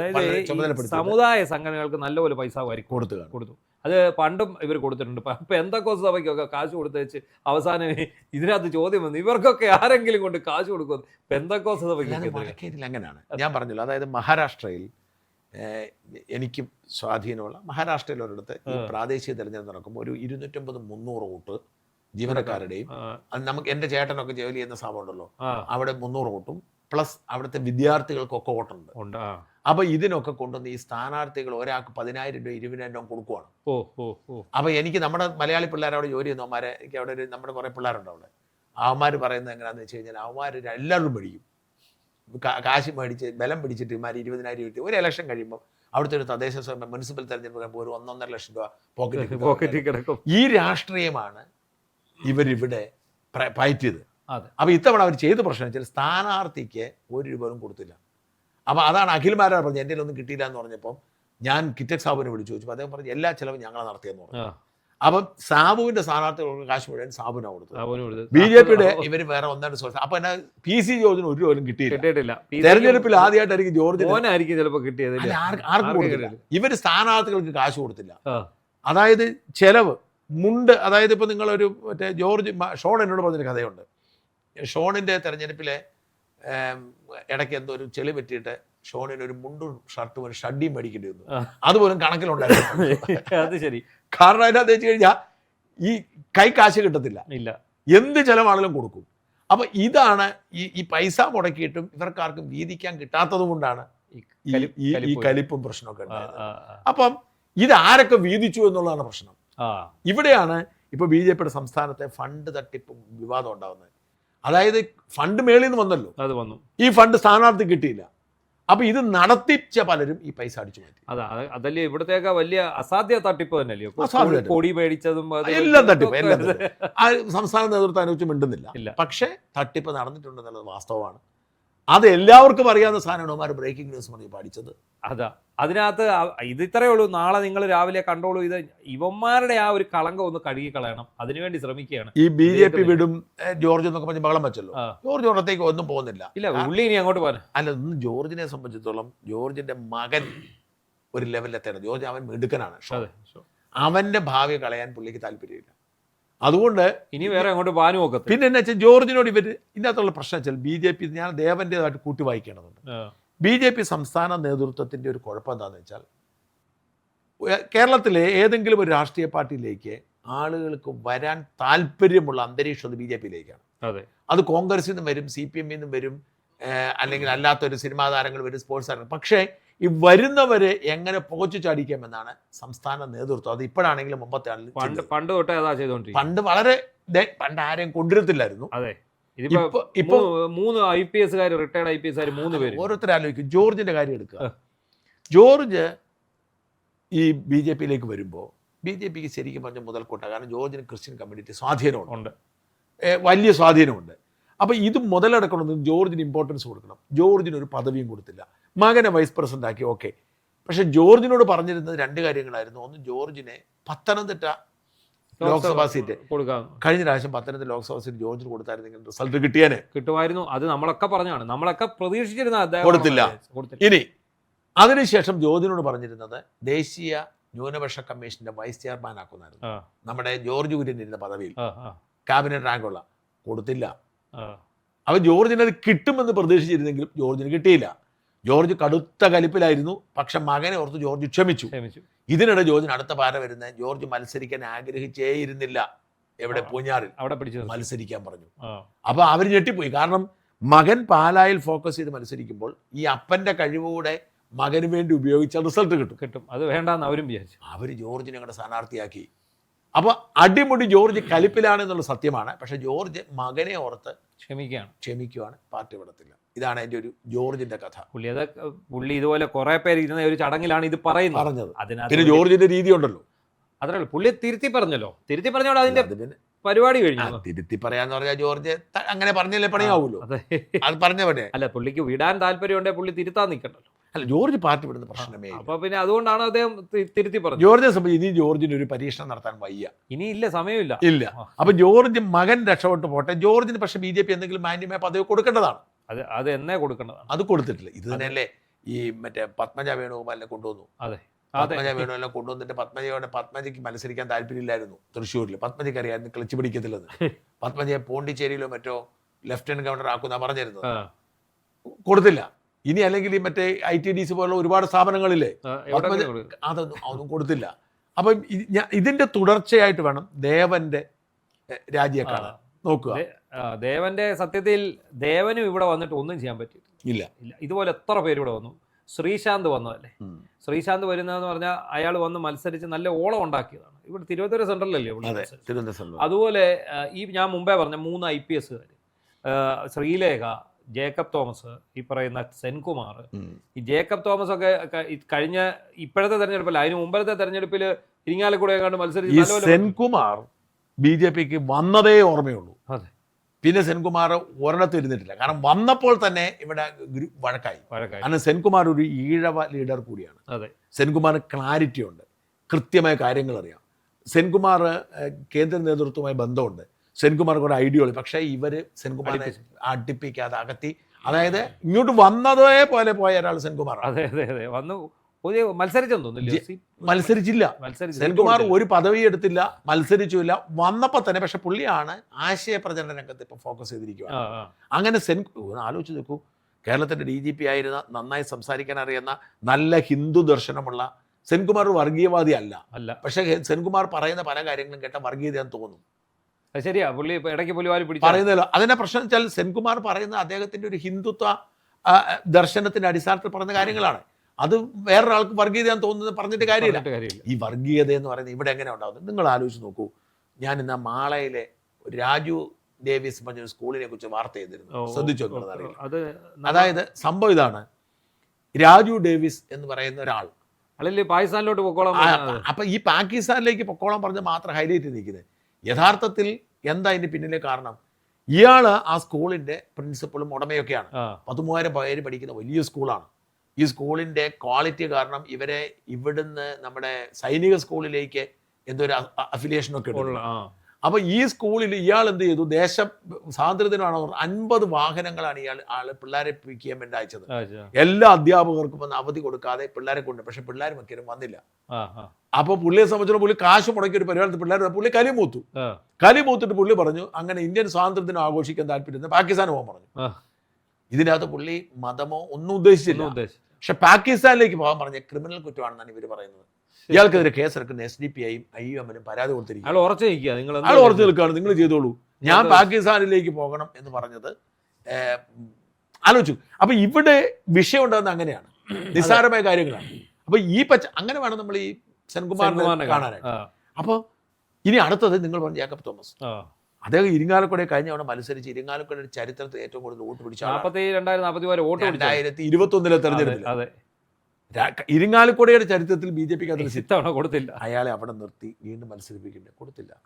ചുമതലപ്പെടുത്തി സമുദായ സംഘടനകൾക്ക് നല്ലപോലെ പൈസ കൊടുത്തു. അത് പണ്ടും ഇവർ കൊടുത്തിട്ടുണ്ട്. പെന്തക്കോസ്ത് സഭയ്ക്കൊക്കെ കാശ് കൊടുത്തു വെച്ച് അവസാനം ഇതിനകത്ത് ചോദ്യം വന്നു, ഇവർക്കൊക്കെ ആരെങ്കിലും കൊണ്ട് കാശ് കൊടുക്കും പെന്തക്കോസ്ത് സഭയ്ക്ക്? അങ്ങനെയാണ് ഞാൻ പറഞ്ഞല്ലോ. അതായത് മഹാരാഷ്ട്രയിൽ എനിക്ക് സ്വാധീനമുള്ള മഹാരാഷ്ട്രയിൽ ഒരിടത്ത് ഈ പ്രാദേശിക തെരഞ്ഞെടുപ്പ് നടക്കുമ്പോൾ ഒരു 250-300 വോട്ട് ജീവനക്കാരുടെയും, അത് നമുക്ക് എൻ്റെ ചേട്ടനൊക്കെ ജോലി ചെയ്യുന്ന സ്ഥാപനമുണ്ടല്ലോ, അവിടെ 300 വോട്ടും പ്ലസ് അവിടുത്തെ വിദ്യാർത്ഥികൾക്കൊക്കെ വോട്ടുണ്ട്. അപ്പൊ ഇതിനൊക്കെ കൊണ്ടുവന്ന് ഈ സ്ഥാനാർത്ഥികൾ ഒരാൾക്ക് 10,000 രൂപ 20,000 രൂപ കൊടുക്കുവാണ്. അപ്പൊ എനിക്ക് നമ്മുടെ മലയാളി പിള്ളേർ അവിടെ ജോലി ചെയ്യുന്നവന്മാരെ, എനിക്ക് അവിടെ നമ്മുടെ കുറെ പിള്ളേരുണ്ട് അവിടെ, അവന്മാർ പറയുന്നത് എങ്ങനെയാണെന്ന് വെച്ച് കഴിഞ്ഞാൽ അവന്മാർ എല്ലാവരും മേടിക്കും, കാശ് മേടിച്ച് ബലം പിടിച്ചിട്ട് ഇമാർ 20,000 രൂപ ഒരു ഇലക്ഷൻ കഴിയുമ്പോൾ അവിടുത്തെ ഒരു തദ്ദേശ സ്വയം മുനിസിപ്പൽ തെരഞ്ഞെടുപ്പ് കഴിയുമ്പോൾ ഒരു 1.5 ലക്ഷം രൂപ പോക്കറ്റിൽ കിടക്കും. ഈ രാഷ്ട്രീയമാണ് ഇവരിവിടെ പയറ്റിയത്. അപ്പൊ ഇത്തവണ അവർ ചെയ്ത പ്രശ്നം വെച്ചാൽ സ്ഥാനാർത്ഥിക്ക് 1 രൂപ പോലും കൊടുത്തില്ല. അപ്പൊ അതാണ് അഖിൽമാരാർ പറഞ്ഞത്, എൻ്റെ ഒന്നും കിട്ടിയില്ല എന്ന് പറഞ്ഞപ്പോൾ ഞാൻ കിറ്റക് സാബുവിനെ വിളിച്ചു ചോദിച്ചു. അദ്ദേഹം പറഞ്ഞു എല്ലാ ചെലവും ഞങ്ങളെ നടത്തിയെന്ന് പറഞ്ഞു. അപ്പം സാബുവിന്റെ സ്ഥാനാർത്ഥികൾക്ക് കാശ് മുഴുവൻ സാബുവിനാണ് കൊടുത്തത്. BJPയുടെ ഇവർ വേറെ 1-2 സോഴ്സ്. അപ്പൊ എന്നാ PC ജോർജിന് 1 രൂപ പോലും കിട്ടിയിട്ടില്ല. തെരഞ്ഞെടുപ്പിൽ ആദ്യമായിട്ടായിരിക്കും ജോർജിനായിരിക്കും ചിലപ്പോൾ കിട്ടിയത്. ആർക്കും കൊടുത്തില്ല. ഇവര് സ്ഥാനാർത്ഥികൾക്ക് കാശ് കൊടുത്തില്ല. അതായത് ചെലവ് മുണ്ട്, അതായത് ഇപ്പൊ നിങ്ങളൊരു മറ്റേ ജോർജ് ഷോൺ എന്നോട് പറഞ്ഞൊരു കഥയുണ്ട്. ഷോണിന്റെ തെരഞ്ഞെടുപ്പിലെ ഇടയ്ക്ക് എന്തോ ഒരു ചെളി പറ്റിയിട്ട് ഷോണിന് ഒരു മുണ്ടും ഷർട്ടും ഒരു ഷഡ്ഡിയും മേടിക്കേണ്ടി വന്നു. അതുപോലും കണക്കിലുണ്ടായിരുന്നു. കാരണം എന്താണെന്ന് വെച്ച് കഴിഞ്ഞാൽ ഈ കൈ കാശ് കിട്ടത്തില്ല, എന്ത് ചെലവാണെങ്കിലും കൊടുക്കും. അപ്പൊ ഇതാണ് ഈ പൈസ മുടക്കിയിട്ടും ഇവർക്കാർക്കും വീതിക്കാൻ കിട്ടാത്തത് കൊണ്ടാണ് ഈ കലിപ്പും പ്രശ്നമൊക്കെ ഉണ്ടായത്. അപ്പം ഇത് ആരൊക്കെ വീതിച്ചു എന്നുള്ളതാണ് പ്രശ്നം. ഇവിടെയാണ് ഇപ്പൊ BJPയുടെ സംസ്ഥാനത്തെ ഫണ്ട് തട്ടിപ്പും വിവാദം ഉണ്ടാകുന്നത്. അതായത് ഫണ്ട് മേളിൽ നിന്ന് വന്നല്ലോ, അത് വന്നു, ഈ ഫണ്ട് സ്ഥാനാർത്ഥി കിട്ടിയില്ല. അപ്പൊ ഇത് നടത്തിച്ച പലരും ഈ പൈസ അടിച്ചു മാറ്റി. അതല്ലേ ഇവിടത്തേക്ക് വലിയ അസാധ്യ തട്ടിപ്പ് തന്നെയല്ലേ, കൊടി മേടിച്ചതും എല്ലാം തട്ടിപ്പ്, എല്ലാം ആ സംസ്ഥാന നേതൃത്വം അനുവദിച്ച് മിണ്ടുന്നില്ല. പക്ഷെ തട്ടിപ്പ് നടന്നിട്ടുണ്ടെന്നുള്ളത് വാസ്തവമാണ്. അത് എല്ലാവർക്കും അറിയാവുന്ന സാധനമാണ് ബ്രേക്കിംഗ് ന്യൂസ് പറഞ്ഞ് പഠിച്ചത്. അതിനകത്ത് ഇത് ഇത്രയേ ഉള്ളൂ. നാളെ നിങ്ങൾ രാവിലെ കണ്ടോളൂ. ഇത് ഇവന്മാരുടെ ആ ഒരു കളങ്കം ഒന്ന് കഴുകി കളയണം, അതിനുവേണ്ടി ശ്രമിക്കുകയാണ്. ഈ BJP വിടും ജോർജ് എന്നൊക്കെ പറഞ്ഞ് ബഹളം വെച്ചല്ലോ, ജോർജ് ഒരിടത്തേക്ക് ഒന്നും പോകുന്നില്ല. ഉള്ളി ഇനി അങ്ങോട്ട് പോകാൻ അല്ല, ഒന്നും ജോർജിനെ സംബന്ധിച്ചിടത്തോളം ജോർജിന്റെ മകൻ ഒരു ലെവലിലെത്തണം. ജോർജ് അവൻ മിടുക്കനാണ്, അവന്റെ ഭാവി കളയാൻ പുള്ളിക്ക് താല്പര്യമില്ല. അതുകൊണ്ട് ഇനി വേറെ അങ്ങോട്ട് പാനു നോക്കത്ത്. പിന്നെ എന്നാ വെച്ചാൽ ജോർജിനോട് ഇതിനകത്തുള്ള പ്രശ്നം വെച്ചാൽ BJP, ഞാൻ ദേവന്റേതായിട്ട് കൂട്ടി വായിക്കേണ്ടതുണ്ട്. BJP സംസ്ഥാന നേതൃത്വത്തിന്റെ ഒരു കുഴപ്പം എന്താണെന്ന് വെച്ചാൽ കേരളത്തിലെ ഏതെങ്കിലും ഒരു രാഷ്ട്രീയ പാർട്ടിയിലേക്ക് ആളുകൾക്ക് വരാൻ താല്പര്യമുള്ള അന്തരീക്ഷം BJPയിലേക്കാണ്. അത് കോൺഗ്രസിൽ നിന്നും വരും, CPM-ൽ നിന്നും വരും, അല്ലെങ്കിൽ അല്ലാത്തൊരു സിനിമാ താരങ്ങൾ വരും, സ്പോർട്സ് താരങ്ങൾ. പക്ഷേ ഈ വരുന്നവരെ എങ്ങനെ പോച്ചു ചാടിക്കാമെന്നാണ് സംസ്ഥാന നേതൃത്വം. അത് ഇപ്പോഴാണെങ്കിലും മുമ്പത്തെ പണ്ട് തൊട്ടേ അതാ ചെയ്തോണ്ടിരിക്കുന്നത്. പണ്ട് ആരെയും കൊണ്ടിരുത്തില്ലായിരുന്നു. ഇതിപ്പോ 3 IPS റിട്ടയർഡ് IPS 3 പേര്. ഓരോരുത്തർ ആലോചിക്കും. ജോർജിന്റെ കാര്യം എടുക്കുക. ജോർജ് ഈ BJP-യിലേക്ക് വരുമ്പോൾ BJP-ക്ക് ശരിക്കും പറഞ്ഞ മുതൽക്കൂട്ട. കാരണം ജോർജിന് ക്രിസ്ത്യൻ കമ്മ്യൂണിറ്റി സ്വാധീനമുണ്ട്, വലിയ സ്വാധീനമുണ്ട്. അപ്പോൾ ഇത് മുതലെടുക്കണമെന്ന് ജോർജിന് ഇമ്പോർട്ടൻസ് കൊടുക്കണം. ജോർജിന് ഒരു പദവിയും കൊടുത്തില്ല. മകനെ വൈസ് പ്രസിഡന്റ് ആക്കി, ഓക്കെ. പക്ഷെ ജോർജിനോട് പറഞ്ഞിരുന്നത് 2 കാര്യങ്ങളായിരുന്നു. ഒന്ന്, ജോർജിനെ പത്തനംതിട്ട ലോക്സഭാ സീറ്റ് കൊടുക്കാം. കഴിഞ്ഞ പ്രാവശ്യം പത്തനംതിട്ട ലോക്സഭാ സീറ്റ് ജോർജിന് കൊടുത്തായിരുന്നെങ്കിൽ റിസൾട്ട് കിട്ടുമായിരുന്നു. അത് നമ്മളൊക്കെ പറഞ്ഞാണ്, നമ്മളൊക്കെ പ്രതീക്ഷിച്ചിരുന്ന. കൊടുത്തില്ല. ഇനി അതിനുശേഷം ജോർജിനോട് പറഞ്ഞിരുന്നത് ദേശീയ ന്യൂനപക്ഷ കമ്മീഷന്റെ വൈസ് ചെയർമാൻ ആക്കുന്നായിരുന്നു. നമ്മുടെ ജോർജ് കുര്യൻ ഇരുന്ന പദവിയിൽ ക്യാബിനറ്റ് റാങ്കുള്ള. കൊടുത്തില്ല. അവ ജോർജിന് അത് കിട്ടുമെന്ന് പ്രതീക്ഷിച്ചിരുന്നെങ്കിലും ജോർജിന് കിട്ടിയില്ല. ജോർജ് കടുത്ത കലിപ്പിലായിരുന്നു. പക്ഷെ മകനെ ഓർത്ത് ജോർജ് ക്ഷമിച്ചു. ഇതിനിടെ ജോർജിന് അടുത്ത പാര വരുന്നത് ജോർജ് മത്സരിക്കാൻ ആഗ്രഹിച്ചേയിരുന്നില്ല. എവിടെ? പൂഞ്ഞാറിൽ. അവിടെ മത്സരിക്കാൻ പറഞ്ഞു. അപ്പൊ അവർ ഞെട്ടിപ്പോയി. കാരണം മകൻ പാലായിൽ ഫോക്കസ് ചെയ്ത് മത്സരിക്കുമ്പോൾ ഈ അപ്പന്റെ കഴിവുകൂടെ മകന് വേണ്ടി ഉപയോഗിച്ചാൽ റിസൾട്ട് കിട്ടും. അത് വേണ്ടെന്ന് അവരും വിചാരിച്ചു. അവർ ജോർജിനെ അങ്ങോട്ട് സ്ഥാനാർത്ഥിയാക്കി. അപ്പോൾ അടിമുടി ജോർജ് കലിപ്പിലാണെന്നുള്ള സത്യമാണ്. പക്ഷെ ജോർജ് മകനെ ഓർത്ത് ക്ഷമിക്കുകയാണ്. പാർട്ടി വിടത്തില്ല. ഇതാണ് എൻ്റെ ഒരു ജോർജിന്റെ കഥ. പുള്ളി ഇതുപോലെ കുറെ പേര് ഇരുന്ന ഒരു ചടങ്ങിലാണ് ഇത് പറഞ്ഞത്. പിന്നെ ജോർജിന്റെ രീതി ഉണ്ടല്ലോ. അതല്ല, പുള്ളി തിരുത്തി പറഞ്ഞോളൂ. അതിന്റെ പരിപാടി കഴിഞ്ഞു. തിരുത്തി പറയാന്ന് പറഞ്ഞാൽ ജോർജ് അങ്ങനെ പറഞ്ഞല്ലേ പണിയാവൂല്ലോ. അത് പറഞ്ഞ പണി അല്ല. പുള്ളിക്ക് വിടാൻ താല്പര്യമുണ്ടെങ്കിൽ പുള്ളി തിരുത്താൻ നിൽക്കണ്ടല്ലോ. അല്ല, ജോർജ് പാർട്ടി വിടുന്ന പ്രശ്നമേ. അപ്പൊ പിന്നെ അതുകൊണ്ടാണ് അദ്ദേഹം തിരുത്തി പറഞ്ഞത്. ജോർജിനെ സംബന്ധിച്ച് ഇനി ജോർജിന് ഒരു പരീക്ഷണം നടത്താൻ വയ്യ. ഇനിയില്ല, സമയമില്ല. ഇല്ല. അപ്പൊ ജോർജ് മകൻ രക്ഷപ്പെട്ട് പോട്ടെ. ജോർജിന് പക്ഷെ BJP എന്തെങ്കിലും മാന്യമായ പദവി കൊടുക്കേണ്ടതാണ്. അത് എന്നേ കൊടുക്കേണ്ടതാണ്. അത് കൊടുത്തിട്ടില്ല. ഇത് തന്നെയല്ലേ ഈ മറ്റേ പത്മജ വേണുഗോപാലിനെ കൊണ്ടുവന്നു. പത്മജ വേണുഗോപാലിനെ കൊണ്ടുവന്നിട്ട് പത്മജയ്ക്ക് മത്സരിക്കാൻ താല്പര്യമില്ലായിരുന്നു തൃശ്ശൂരിൽ. പത്മജയ്ക്ക് അറിയായിരുന്നു ക്ലച്ച് പിടിക്കത്തില്ലെന്ന്. പത്മജയെ പോണ്ടിച്ചേരിയിലോ മറ്റോ ലെഫ്റ്റനന്റ് ഗവർണർ ആക്കുന്ന പറഞ്ഞിരുന്നത്. കൊടുത്തില്ല. ഇനി അല്ലെങ്കിൽ ഈ മറ്റേ ITDC പോലുള്ള ഒരുപാട് സ്ഥാപനങ്ങളില്ലേ, അതൊന്നും കൊടുത്തില്ല. അപ്പം ഇതിന്റെ തുടർച്ചയായിട്ട് വേണം ദേവന്റെ രാജിയെ കാണാൻ. നോക്കുക, ദേവന്റെ സത്യത്തിൽ ദേവനും ഇവിടെ വന്നിട്ട് ഒന്നും ചെയ്യാൻ പറ്റിയില്ല. ഇതുപോലെ എത്ര പേര് ഇവിടെ വന്നു. ശ്രീശാന്ത് വന്നതല്ലേ. ശ്രീശാന്ത് വരുന്നതെന്ന് പറഞ്ഞാൽ അയാൾ വന്ന് മത്സരിച്ച് നല്ല ഓളം ഉണ്ടാക്കിയതാണ്. ഇവിടെ തിരുവനന്തപുരം സെൻട്രലല്ലേ. അതുപോലെ ഈ ഞാൻ മുമ്പേ പറഞ്ഞ 3 IPS ശ്രീലേഖ, ജേക്കബ് തോമസ്, ഈ പറയുന്ന സെൻകുമാർ. ഈ ജേക്കബ് തോമസ് ഒക്കെ കഴിഞ്ഞ ഇപ്പോഴത്തെ തെരഞ്ഞെടുപ്പിൽ, അതിന് മുമ്പത്തെ തെരഞ്ഞെടുപ്പിൽ ഇരിങ്ങാലക്കുട കണ്ട് മത്സരിച്ച് സെൻകുമാർ BJP-ക്ക് വന്നതേ ഓർമ്മയുള്ളൂ. പിന്നെ സെൻകുമാർ ഒരിടത്തും ഇരുന്നിട്ടില്ല. കാരണം വന്നപ്പോൾ തന്നെ ഇവിടെ വഴക്കായി. കാരണം സെൻകുമാർ ഒരു ഈഴവ ലീഡർ കൂടിയാണ്. സെൻകുമാർ ക്ലാരിറ്റി ഉണ്ട്, കൃത്യമായ കാര്യങ്ങൾ അറിയാം. സെൻകുമാർ കേന്ദ്ര നേതൃത്വവുമായി ബന്ധമുണ്ട്. സെൻകുമാർക്ക് ഒരു ഐഡിയോളജി. പക്ഷേ ഇവര് സെൻകുമാറിനെ അടുപ്പിക്കാതെ അകത്തി, അതായത് ഇങ്ങോട്ട് വന്നതേ പോലെ പോയ ഒരാൾ സെൻകുമാർ. മത്സരിച്ചില്ല. സെൻകുമാർ ഒരു പദവി എടുത്തില്ല, മത്സരിച്ചില്ല. വന്നപ്പോ തന്നെ. പക്ഷെ പുള്ളിയാണ് ആശയ പ്രചരണ രംഗത്ത് ഇപ്പൊ ഫോക്കസ് ചെയ്തിരിക്കുകയാണ്. അങ്ങനെ ആലോചിച്ച് നോക്കൂ, കേരളത്തിന്റെ DGP ആയിരുന്ന, നന്നായി സംസാരിക്കാൻ അറിയുന്ന, നല്ല ഹിന്ദു ദർശനമുള്ള സെൻകുമാർ വർഗീയവാദി അല്ല. പക്ഷെ സെൻകുമാർ പറയുന്ന പല കാര്യങ്ങളും കേട്ട വർഗീയതയാന്ന് തോന്നും. ശരിയാ, പുള്ളി ഇടയ്ക്ക് പറയുന്നല്ലോ. അതിന്റെ പ്രശ്നം വെച്ചാൽ സെൻകുമാർ പറയുന്ന അദ്ദേഹത്തിന്റെ ഒരു ഹിന്ദുത്വ ദർശനത്തിന്റെ അടിസ്ഥാനത്തിൽ പറയുന്ന കാര്യങ്ങളാണ്. അത് വേറൊരാൾക്ക് വർഗീയതയാന്ന് തോന്നുന്നത് പറഞ്ഞിട്ട് കാര്യമില്ല. ഈ വർഗീയത എന്ന് പറയുന്നത് ഇവിടെ എങ്ങനെ ഉണ്ടാകുന്നത് നിങ്ങൾ ആലോചിച്ച് നോക്കൂ. ഞാൻ ഇന്ന് മാളയിലെ രാജു ഡേവിസ് പറഞ്ഞ സ്കൂളിനെ കുറിച്ച് വാർത്ത ചെയ്തിരുന്നു. ശ്രദ്ധിച്ചു നോക്കുന്നത് അറിയില്ല. അതായത് സംഭവം ഇതാണ്. രാജു ഡേവിസ് എന്ന് പറയുന്ന ഒരാൾ പാകിസ്ഥാനിലോട്ട് പൊക്കോളാം. അപ്പൊ ഈ പാകിസ്ഥാനിലേക്ക് പൊക്കോളാം പറഞ്ഞ് മാത്രം ഹൈലൈറ്റ് ചെയ്തിരിക്കുന്നത്. യഥാർത്ഥത്തിൽ എന്താ ഇതിന് പിന്നിലെ കാരണം? ഇയാള് ആ സ്കൂളിന്റെ പ്രിൻസിപ്പളും ഉടമയൊക്കെയാണ്. 13,000 പേര് പഠിക്കുന്ന വലിയ സ്കൂളാണ്. ഈ സ്കൂളിന്റെ ക്വാളിറ്റി കാരണം ഇവരെ ഇവിടുന്ന് നമ്മുടെ സൈനിക സ്കൂളിലേക്ക് എന്തൊരു അഫിലിയേഷനൊക്കെ ഉണ്ട്. അപ്പൊ ഈ സ്കൂളിൽ ഇയാൾ എന്ത് ചെയ്തു? സ്വാതന്ത്ര്യദിനമാണ് 50 വാഹനങ്ങളാണ് ആള് പിള്ളേരെ പിക്ക് ചെയ്യാൻ വേണ്ടി അയച്ചത്. എല്ലാ അധ്യാപകർക്കും വന്ന് അവധി കൊടുക്കാതെ പിള്ളേരെ കൊണ്ട്. പക്ഷെ പിള്ളേർ മിക്കരും വന്നില്ല. അപ്പൊ പുള്ളിയെ സംബന്ധിച്ചിടത്തോളം പുള്ളി കാശ് മുടക്കി ഒരു പരിപാടി പിള്ളേർ പുള്ളി കലിമൂത്തിട്ട് പുള്ളി പറഞ്ഞു അങ്ങനെ ഇന്ത്യൻ സ്വാതന്ത്ര്യദിനം ആഘോഷിക്കാൻ താല്പര്യം പാകിസ്ഥാൻ പോകാൻ പറഞ്ഞു. ഇതിനകത്ത് പുള്ളി മതമോ ഒന്നും ഉദ്ദേശിച്ചില്ല. പക്ഷെ പാകിസ്ഥാനിലേക്ക് പോകാൻ പറഞ്ഞ ക്രിമിനൽ കുറ്റമാണെന്നാണ് ഇവർ പറയുന്നത്. ഇയാൾക്കെതിരെ കേസെടുക്കുന്ന SDPIയും IUM-നും പരാതി കൊടുത്തിരിക്കുകയാണ്. അയാൾ ഉറച്ചു നിൽക്കുകയാണ്. നിങ്ങൾ ചെയ്തോളൂ, ഞാൻ പാകിസ്ഥാനിലേക്ക് പോകണം എന്ന് പറഞ്ഞത് ആലോചിച്ചു. അപ്പൊ ഇവിടെ വിഷയം ഉണ്ടാകുന്ന അങ്ങനെയാണ്, നിസ്സാരമായ കാര്യങ്ങളാണ്. അപ്പൊ അങ്ങനെ വേണം നമ്മൾ ഈ സെൻകുമാറിനെ കാണാനായിട്ട്. അപ്പൊ ഇനി അടുത്തത് നിങ്ങൾ പറഞ്ഞ ജേക്കബ് തോമസ്. അദ്ദേഹം ഇരിങ്ങാലക്കുട കഴിഞ്ഞ തവണ മത്സരിച്ച് ഇരിങ്ങാലക്കുടയുടെ ചരിത്രത്തിൽ ഏറ്റവും കൂടുതൽ വോട്ട് പിടിച്ച 2040 വോട്ട് 2021 തെരഞ്ഞെടുപ്പിൽ ഇരിങ്ങാലക്കുടയുടെ ചരിത്രത്തിൽ BJPക്ക് അതിന് ഇത്തവണ കൊടുത്തില്ല. അയാളെ അവിടെ നിർത്തി വീണ്ടും മത്സരിപ്പിക്കേണ്ടത്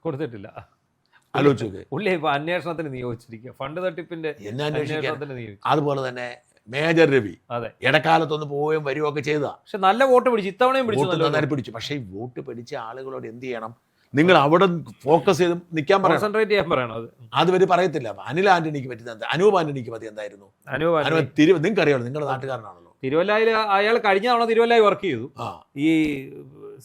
കൊടുത്തിട്ടില്ല. ആലോചിച്ചോക്കെ. പുള്ളി ഇപ്പൊ അന്വേഷണത്തിന് നിയോഗിച്ചിരിക്കുക, ഫണ്ട് തട്ടിപ്പിന്റെ അന്വേഷണത്തിന് നിയോഗിച്ചു. അതുപോലെ തന്നെ മേജർ രവി ഇടക്കാലത്തൊന്ന് പോവുകയും വരികയൊക്കെ ചെയ്തതാ. പക്ഷെ നല്ല വോട്ട് പിടിച്ചു, ഇത്തവണയും പിടിച്ചു. പക്ഷേ ഈ വോട്ട് പിടിച്ച ആളുകളോട് എന്ത് ചെയ്യണം? നിങ്ങൾ അവിടെ ഫോക്കസ് ചെയ്ത് നിൽക്കാൻ കോൺസെൻട്രേറ്റ് ചെയ്യാൻ പറയണം. അത് വരെ പറയത്തില്ല. അനിൽ ആന്റണിക്ക് പറ്റിയത് അനൂപ് ആന്റണിക്ക് പറ്റി എന്തായിരുന്നു? നിങ്ങൾക്ക് അറിയാമല്ലോ, നിങ്ങളുടെ നാട്ടുകാരനാണല്ലോ. തിരുവല്ലയിൽ അയാൾ കഴിഞ്ഞ തവണ തിരുവല്ലായി വർക്ക് ചെയ്തു. ഈ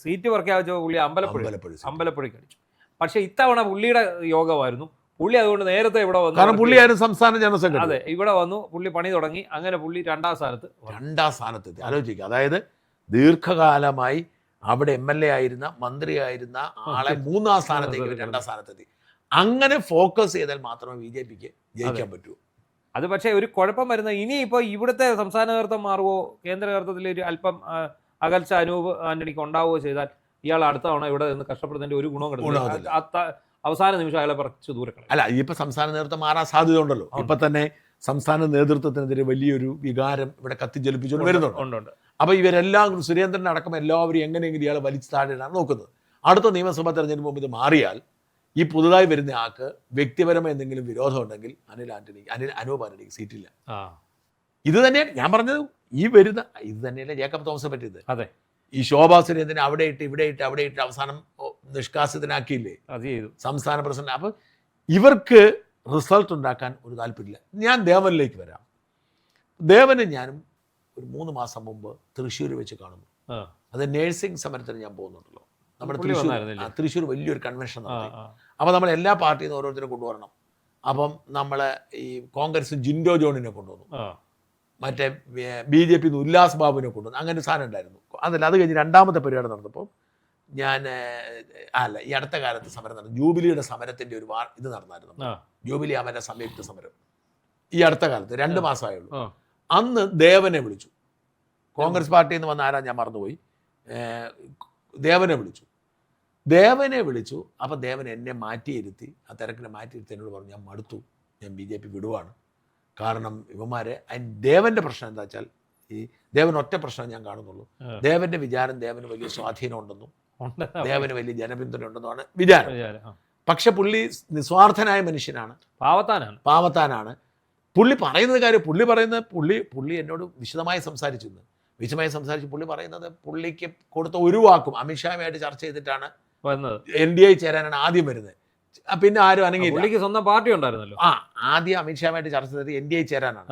സീറ്റ് പ്രഖ്യാപിച്ച പുള്ളി അമ്പലപ്പുഴയ്ക്ക് അടിച്ചു. പക്ഷെ ഇത്തവണ പുള്ളിയുടെ യോഗമായിരുന്നു. പുള്ളി അതുകൊണ്ട് നേരത്തെ ഇവിടെ വന്നു. കാരണം പുള്ളിയായിരുന്നു സംസ്ഥാന ജനറൽ സെക്രട്ടറി. അതെ, ഇവിടെ വന്നു, പുള്ളി പണി തുടങ്ങി. അങ്ങനെ പുള്ളി രണ്ടാം സ്ഥാനത്തെത്തി. ആലോചിക്കുക. അതായത് ദീർഘകാലമായി അവിടെ MLA ആയിരുന്ന, മന്ത്രിയായിരുന്ന ആളെ 3ാം സ്ഥാനത്തേക്ക് 2ാം സ്ഥാനത്തെത്തി. അങ്ങനെ ഫോക്കസ് ചെയ്താൽ മാത്രമേ BJPക്ക് ജയിക്കാൻ പറ്റൂ. അത് പക്ഷേ ഒരു കുഴപ്പം വരുന്നത്, ഇനിയിപ്പോൾ ഇവിടുത്തെ സംസ്ഥാന നേതൃത്വം മാറുകയോ കേന്ദ്ര നേതൃത്വത്തിൽ ഒരു അല്പം അകൽച്ച അനൂപ് ആന്റണിക്ക് ഉണ്ടാവുകയോ ചെയ്താൽ ഇയാൾ അടുത്ത തവണ ഇവിടെ നിന്ന് കഷ്ടപ്പെടുന്നതിന്റെ ഒരു ഗുണം കിട്ടുന്നില്ല. അവസാന നിമിഷം അയാളെ കുറച്ച് ദൂരെ കളയും. അല്ല, ഇപ്പൊ സംസ്ഥാന നേതൃത്വം മാറാൻ സാധ്യത ഉണ്ടല്ലോ. ഇപ്പൊ തന്നെ സംസ്ഥാന നേതൃത്വത്തിനെതിരെ വലിയൊരു വികാരം ഇവിടെ കത്തിജ്വലിപ്പിച്ചുകൊണ്ട് വരുന്നുണ്ട്. അപ്പൊ ഇവരെല്ലാം, സുരേന്ദ്രൻ അടക്കം എല്ലാവരും എങ്ങനെയെങ്കിലും ഇയാളെ വലിച്ചു താഴെയാണ് നോക്കുന്നത്. അടുത്ത നിയമസഭാ തെരഞ്ഞെടുപ്പ് മുമ്പ് ഇത് മാറിയാൽ ഈ പുതുതായി വരുന്ന ആൾക്ക് വ്യക്തിപരമായ എന്തെങ്കിലും വിരോധം ഉണ്ടെങ്കിൽ അനൂപ് ആന്റണിക്ക് സീറ്റില്ല. ഇത് തന്നെയാണ് ഞാൻ പറഞ്ഞത്. ഇത് തന്നെയല്ലേ ജേക്കബ് തോമസിനെ പറ്റിയത്. അതെ, ഈ ശോഭാ സുരേന്ദ്രനെ അവിടെ ഇട്ട് അവസാനം നിഷ്കാസിതനാക്കിയില്ലേ സംസ്ഥാന പ്രസിഡന്റ്. അപ്പൊ ഇവർക്ക് റിസൾട്ട് ഉണ്ടാക്കാൻ ഒരു താല്പര്യമില്ല. ഞാൻ ദേവനിലേക്ക് വരാം. ദേവന് ഞാനും ഒരു 3 മാസം മുമ്പ് തൃശ്ശൂർ വെച്ച് കാണുന്നു. അത് നേഴ്സിംഗ് സമരത്തിന് ഞാൻ പോകുന്നുണ്ടല്ലോ. നമ്മുടെ തൃശ്ശൂർ വലിയൊരു കൺവെൻഷൻ നടത്തി. അപ്പോൾ നമ്മൾ എല്ലാ പാർട്ടിയിൽ നിന്ന് ഓരോരുത്തരെ കൊണ്ടുവരണം. അപ്പം നമ്മളെ ഈ കോൺഗ്രസ് ജിൻഡോ ജോണിനെ കൊണ്ടുവന്നു, മറ്റേ BJP ഉല്ലാസ് ബാബുവിനെ കൊണ്ടുവന്നു. അങ്ങനെ ഒരു സാധനം ഉണ്ടായിരുന്നു. അതല്ല, അത് കഴിഞ്ഞ് 2ാമത്തെ പരിപാടി നടന്നപ്പോൾ ഞാൻ ഈ അടുത്ത കാലത്ത് സമരം നടന്നു. ജൂബിലിയുടെ സമരത്തിൻ്റെ ഒരു ഇത് നടന്നായിരുന്നു. ജൂബിലി അമര സംയുക്ത സമരം ഈ അടുത്ത കാലത്ത് 2 മാസമായുള്ളൂ. അന്ന് ദേവനെ വിളിച്ചു. കോൺഗ്രസ് പാർട്ടിയിൽ നിന്ന് വന്ന ആരാ ഞാൻ മറന്നുപോയി. ദേവനെ വിളിച്ചു. അപ്പം ദേവൻ എന്നെ മാറ്റിയിരുത്തി, ആ തിരക്കിനെ മാറ്റിയിരുത്തി എന്നോട് പറഞ്ഞു, ഞാൻ മടുത്തു, ഞാൻ BJP വിടുവാണ്. കാരണം ഇവന്മാരെ ദേവന്റെ പ്രശ്നം എന്താ വെച്ചാൽ, ഈ ദേവൻ ഒറ്റ പ്രശ്നം ഞാൻ കാണുന്നുള്ളൂ. ദേവന്റെ വിചാരം ദേവന് വലിയ സ്വാധീനം ഉണ്ടെന്നും ദേവന് വലിയ ജനപിന്തുണ ഉണ്ടെന്നുമാണ് വിചാരം. പക്ഷെ പുള്ളി നിസ്വാർത്ഥനായ മനുഷ്യനാണ്, പാവത്താനാണ്. പുള്ളി പറയുന്നത് കാര്യം, പുള്ളി എന്നോട് വിശദമായി സംസാരിച്ചു. പുള്ളി പറയുന്നത്, പുള്ളിക്ക് കൊടുത്ത ഒരു വാക്കും അമിത്ഷായുമായിട്ട് ചർച്ച ചെയ്തിട്ടാണ് NDA ചേരാനാണ് ആദ്യം വരുന്നത്. പിന്നെ ആരും അനങ്ങിയില്ല. സ്വന്തം പാർട്ടി ഉണ്ടായിരുന്നല്ലോ. ആദ്യം അമിത്ഷായുമായിട്ട് ചർച്ച ചെയ്തത് NDA ചേരാനാണ്.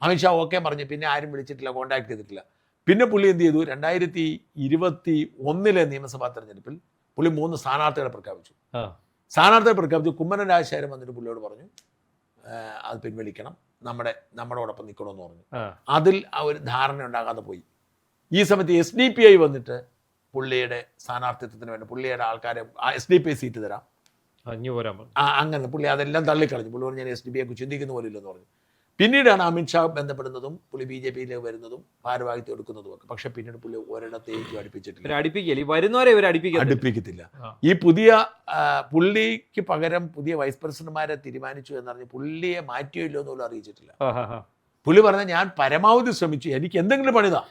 അമിത്ഷാ ഓക്കെ പറഞ്ഞു. പിന്നെ ആരും വിളിച്ചിട്ടില്ല, കോൺടാക്ട് ചെയ്തിട്ടില്ല. പിന്നെ പുള്ളി എന്ത് ചെയ്തു? 2021 നിയമസഭാ തെരഞ്ഞെടുപ്പിൽ പുള്ളി 3 സ്ഥാനാർത്ഥികളെ പ്രഖ്യാപിച്ചു. കുമ്മനം രാജശേഖരൻ വന്നിട്ട് പുള്ളിയോട് പറഞ്ഞു, അത് പിൻവലിക്കണം, നമ്മളോടൊപ്പം നിൽക്കണമെന്ന് പറഞ്ഞു. അതിൽ ആ ഒരു ധാരണ ഉണ്ടാകാതെ പോയി. ഈ സമയത്ത് SDPI വന്നിട്ട് പുള്ളിയുടെ സ്ഥാനാർത്ഥിത്വത്തിന് വേണ്ടി പുള്ളിയുടെ ആൾക്കാരെ SDPI സീറ്റ് തരാം, അങ്ങനെ പുള്ളി അതെല്ലാം തള്ളിക്കളഞ്ഞു. പുള്ളി പറഞ്ഞു, ഞാൻ SDPI ചിന്തിക്കുന്ന പോലെ ഇല്ലെന്ന് പറഞ്ഞു. പിന്നീടാണ് അമിത്ഷാ ബന്ധപ്പെടുന്നതും പുള്ളി BJPയിലേക്ക് വരുന്നതും ഭാരവാഹിത്വം എടുക്കുന്നതും ഒക്കെ. പക്ഷെ പിന്നീട് പുള്ളി ഒരിടത്തേക്കും അടുപ്പിക്കത്തില്ല. ഈ പുതിയ പുള്ളിക്ക് പകരം പുതിയ വൈസ് പ്രസിഡന്റുമാരെ തീരുമാനിച്ചു എന്നറിഞ്ഞ് പുള്ളിയെ മാറ്റിയോ ഇല്ലോ എന്നുപോലും അറിയിച്ചിട്ടില്ല. പുള്ളി പറഞ്ഞ, ഞാൻ പരമാവധി ശ്രമിച്ചു, എനിക്ക് എന്തെങ്കിലും പണിതാ.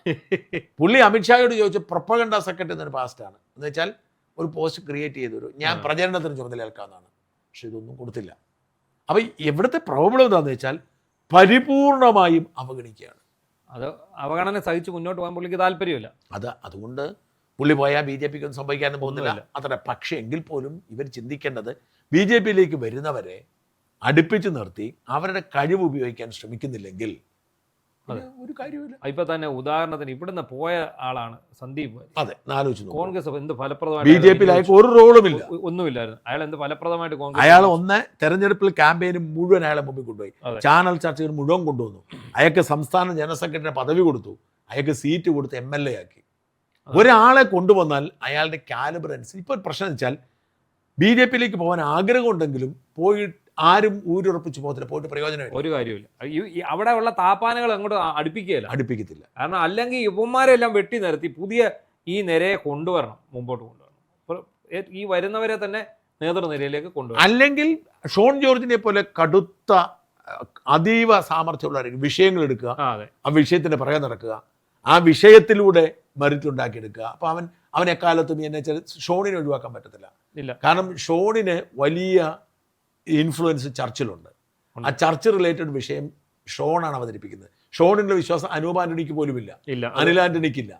പുള്ളി അമിത്ഷായോട് ചോദിച്ചു, പ്രൊപ്പഗണ്ട സെക്രട്ടറി എന്നൊരു പാസ്റ്റാണ്, എന്ന് വെച്ചാൽ ഒരു പോസ്റ്റ് ക്രിയേറ്റ് ചെയ്തൊരു, ഞാൻ പ്രചരണത്തിന് ചുമതലയേൽക്കാവുന്നതാണ്. പക്ഷെ ഇതൊന്നും കൊടുത്തില്ല. അപ്പം എവിടുത്തെ പ്രോബ്ലം എന്താണെന്ന് വെച്ചാൽ പരിപൂർണമായും അവഗണിക്കുകയാണ്. അത് അവഗണന സഹിച്ച് മുന്നോട്ട് പോകാൻ പുള്ളിക്ക് താല്പര്യമില്ല. അതുകൊണ്ട് പുള്ളി പോയാൽ BJPക്ക് ഒന്നും സംഭവിക്കാനും പോകുന്നില്ല അത്ര. പക്ഷേ എങ്കിൽ പോലും ഇവർ ചിന്തിക്കേണ്ടത്, BJPയിലേക്ക് വരുന്നവരെ അടുപ്പിച്ച് നിർത്തി അവരുടെ കഴിവ് ഉപയോഗിക്കാൻ ശ്രമിക്കുന്നില്ലെങ്കിൽ ഒരു കാര്യമില്ല. ഇപ്പൊ തന്നെ ഉദാഹരണത്തിന് ഇവിടുന്ന് പോയ ആളാണ് സന്ദീപ്. അതെ, ആലോചിച്ചു. കോൺഗ്രസ് എന്ത് ഫലപ്രദമായിട്ട് BJPയിലേക്ക് ഒരു റോളുമില്ല, ഒന്നുമില്ലായിരുന്നു. അയാൾ എന്ത് ഫലപ്രദമായിട്ട് അയാൾ തെരഞ്ഞെടുപ്പിൽ ക്യാമ്പയിന് മുഴുവൻ അയാളെ മുമ്പിൽ കൊണ്ടുപോയി, ചാനൽ ചർച്ചകൾ മുഴുവൻ കൊണ്ടുവന്നു. അയാൾക്ക് സംസ്ഥാന ജനറൽ സെക്രട്ടറി പദവി കൊടുത്തു, അയാൾക്ക് സീറ്റ് കൊടുത്ത് MLA ആക്കി. ഒരാളെ കൊണ്ടുവന്നാൽ അയാളുടെ കാലിബർ അനുസരിച്ച്. ഇപ്പോൾ പ്രശ്നം വെച്ചാൽ BJPയിലേക്ക് പോകാൻ ആഗ്രഹമുണ്ടെങ്കിലും ആരും ഊരുറപ്പിച്ച് പോകത്തില്ല, പോയിട്ട് പ്രയോജനമില്ല, ഒരു കാര്യമില്ല. അവിടെ ഉള്ള താപ്പാനകൾ അങ്ങോട്ട് അടുപ്പിക്കത്തില്ല. കാരണം അല്ലെങ്കിൽ യുവന്മാരെല്ലാം വെട്ടി നിരത്തി പുതിയ ഈ നിരയെ മുമ്പോട്ട് കൊണ്ടുവരണം. ഈ വരുന്നവരെ തന്നെ നേതൃനിരയിലേക്ക് കൊണ്ടുവരും. അല്ലെങ്കിൽ ഷോൺ ജോർജിനെ പോലെ കടുത്ത അതീവ സാമർഥ്യമുള്ളവരായിരിക്കും. വിഷയങ്ങൾ എടുക്കുക, ആ വിഷയത്തിന്റെ പുറകെ നടക്കുക, ആ വിഷയത്തിലൂടെ മെറിറ്റ് ഉണ്ടാക്കിയെടുക്കുക. അപ്പൊ അവൻ എക്കാലത്തും എന്നെ ഷോണിനെ ഒഴിവാക്കാൻ പറ്റത്തില്ല. കാരണം ഷോണിന് വലിയ ഇൻഫ്ലുവൻസ് ചർച്ചിലുണ്ട്. ആ ചർച്ച് റിലേറ്റഡ് വിഷയം ഷോണാണ് അവതരിപ്പിക്കുന്നത്. ഷോണിന്റെ വിശ്വാസം അനൂപ് ആന്റണിക്ക് പോലും ഇല്ല, അനിൽ ആന്റണിക്കില്ല.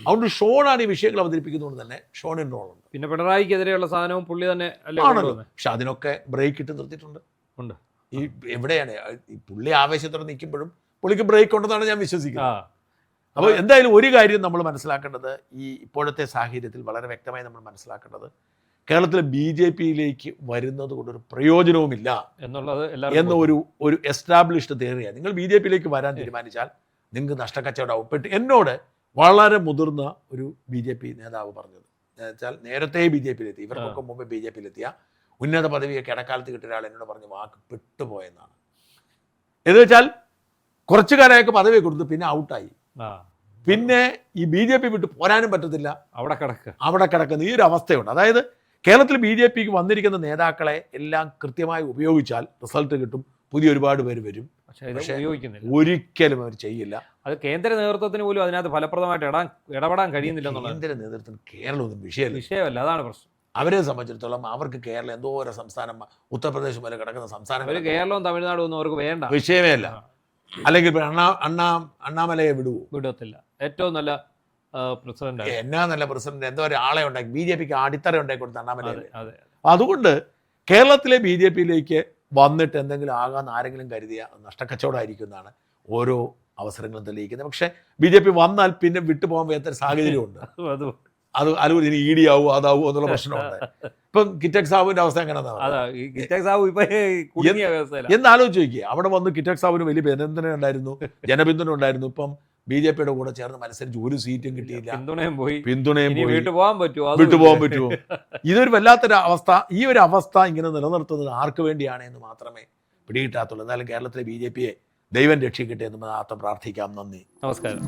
അതുകൊണ്ട് ഷോണാണ് ഈ വിഷയങ്ങൾ അവതരിപ്പിക്കുന്നതുകൊണ്ട് തന്നെ ഷോണിന് റോളുണ്ട്. പിന്നെ പിണറായിക്കെതിരെയുള്ള സാധനവും പുള്ളി തന്നെ ആണല്ലോ. പക്ഷെ അതിനൊക്കെ ബ്രേക്ക് ഇട്ട് നിർത്തിയിട്ടുണ്ട്. ഈ എവിടെയാണ് ഈ പുള്ളി ആവേശത്തോടെ നിൽക്കുമ്പോഴും പുള്ളിക്ക് ബ്രേക്ക് ഉണ്ടെന്നാണ് ഞാൻ വിശ്വസിക്കുന്നത്. അപ്പോൾ എന്തായാലും ഒരു കാര്യം നമ്മൾ മനസ്സിലാക്കേണ്ടത്, ഈ ഇപ്പോഴത്തെ സാഹചര്യത്തിൽ വളരെ വ്യക്തമായി നമ്മൾ മനസ്സിലാക്കേണ്ടത്, കേരളത്തിലെ BJP-യിലേക്ക് വരുന്നത് കൊണ്ടൊരു പ്രയോജനവുമില്ല എന്നുള്ളത് എന്ന ഒരു എസ്റ്റാബ്ലിഷ്ഡ് തിയറിയാണ്. നിങ്ങൾ BJP-യിലേക്ക് വരാൻ തീരുമാനിച്ചാൽ നിങ്ങൾക്ക് നഷ്ടക്കച്ചവടമാവും. എന്നോട് വളരെ മുതിർന്ന ഒരു BJP നേതാവ് പറഞ്ഞത് വെച്ചാൽ, നേരത്തെ BJP-യിലെത്തി, ഇവർക്കൊക്കെ മുമ്പ് BJP-യിലെത്തിയ ഉന്നത പദവിയൊക്കെ ഇടക്കാലത്ത് കിട്ടിയ ഒരാൾ എന്നോട് പറഞ്ഞ വാക്ക് പെട്ടുപോയെന്നാണ്. എന്ന് വെച്ചാൽ കുറച്ചു കാലമൊക്കെ പദവി കൊടുത്തു, പിന്നെ ഔട്ടായി, പിന്നെ ഈ BJP വിട്ട് പോരാനും പറ്റത്തില്ല, അവിടെ കിടക്കുന്ന ഈ ഒരു അവസ്ഥയുണ്ട്. അതായത് കേരളത്തിൽ BJP-ക്ക് വന്നിരിക്കുന്ന നേതാക്കളെ എല്ലാം കൃത്യമായി ഉപയോഗിച്ചാൽ റിസൾട്ട് കിട്ടും, പുതിയ ഒരുപാട് പേര് വരും. പക്ഷേ ഒരിക്കലും അവർ ചെയ്യില്ല. അത് കേന്ദ്ര നേതൃത്വത്തിന് പോലും അതിനകത്ത് ഫലപ്രദമായിട്ട് ഇടപെടാൻ കഴിയുന്നില്ല. കേന്ദ്ര നേതൃത്വത്തിന് കേരളമൊന്നും വിഷയമല്ല, അതാണ് പ്രശ്നം. അവരെ സംബന്ധിച്ചിടത്തോളം അവർക്ക് കേരളം എന്തോ ഒരു സംസ്ഥാനം, ഉത്തർപ്രദേശ് പോലെ കിടക്കുന്ന സംസ്ഥാനം, കേരളവും തമിഴ്നാടും ഒന്നും അവർക്ക് വേണ്ട, വിഷയമേ അല്ല. അല്ലെങ്കിൽ അണ്ണാമലയെ വിടത്തില്ല. ഏറ്റവും നല്ല പ്രസിഡന്റ്, എന്നാ നല്ല പ്രസിഡന്റ്, എന്തോ ഒരാളെ ഉണ്ടാക്കി BJP-ക്ക് അടിത്തറ ഉണ്ടാക്കി കൊടുത്ത അണ്ണാമലയല്ലേ. അതുകൊണ്ട് കേരളത്തിലെ BJP-യിലേക്ക് വന്നിട്ട് എന്തെങ്കിലും ആകാന്ന് ആരെങ്കിലും കരുതിയ നഷ്ടക്കച്ചവടമായിരിക്കും എന്നാണ് ഓരോ അവസരങ്ങളും തെളിയിക്കുന്നത്. പക്ഷെ BJP വന്നാൽ പിന്നെ വിട്ടുപോകാൻ വയ്യാത്തൊരു സാഹചര്യമുണ്ട്. അത് അല്ലെങ്കിൽ ഇനി ED ആവോ അതാവോ എന്നുള്ള പ്രശ്നമുണ്ട്. ഇപ്പം കിറ്റക് സാബുവിന്റെ അവസ്ഥ എങ്ങനെയാണെന്ന് എന്നാലോചിച്ച് നോക്കിയേ. അവിടെ വന്ന് കിറ്റക് സാബുവിന് വലിയ പിന്തുണ ഉണ്ടായിരുന്നു, ജനപിന്തുണ ഉണ്ടായിരുന്നു. ഇപ്പം BJP-യുടെ കൂടെ ചേർന്ന് മത്സരിച്ച് ഒരു സീറ്റും കിട്ടിയില്ല, പിന്തുണയും പോയി. വിട്ടുപോകാൻ പറ്റുമോ? ഇതൊരു വല്ലാത്തൊരു അവസ്ഥ. ഈ ഒരു അവസ്ഥ ഇങ്ങനെ നിലനിർത്തുന്നത് ആർക്ക് വേണ്ടിയാണ് എന്ന് മാത്രമേ പിടികിട്ടാത്തുള്ളൂ. എന്നാലും കേരളത്തിലെ BJP-യെ ദൈവം രക്ഷിക്കട്ടെ എന്ന് മാത്രം പ്രാർത്ഥിക്കാം. നന്ദി, നമസ്കാരം.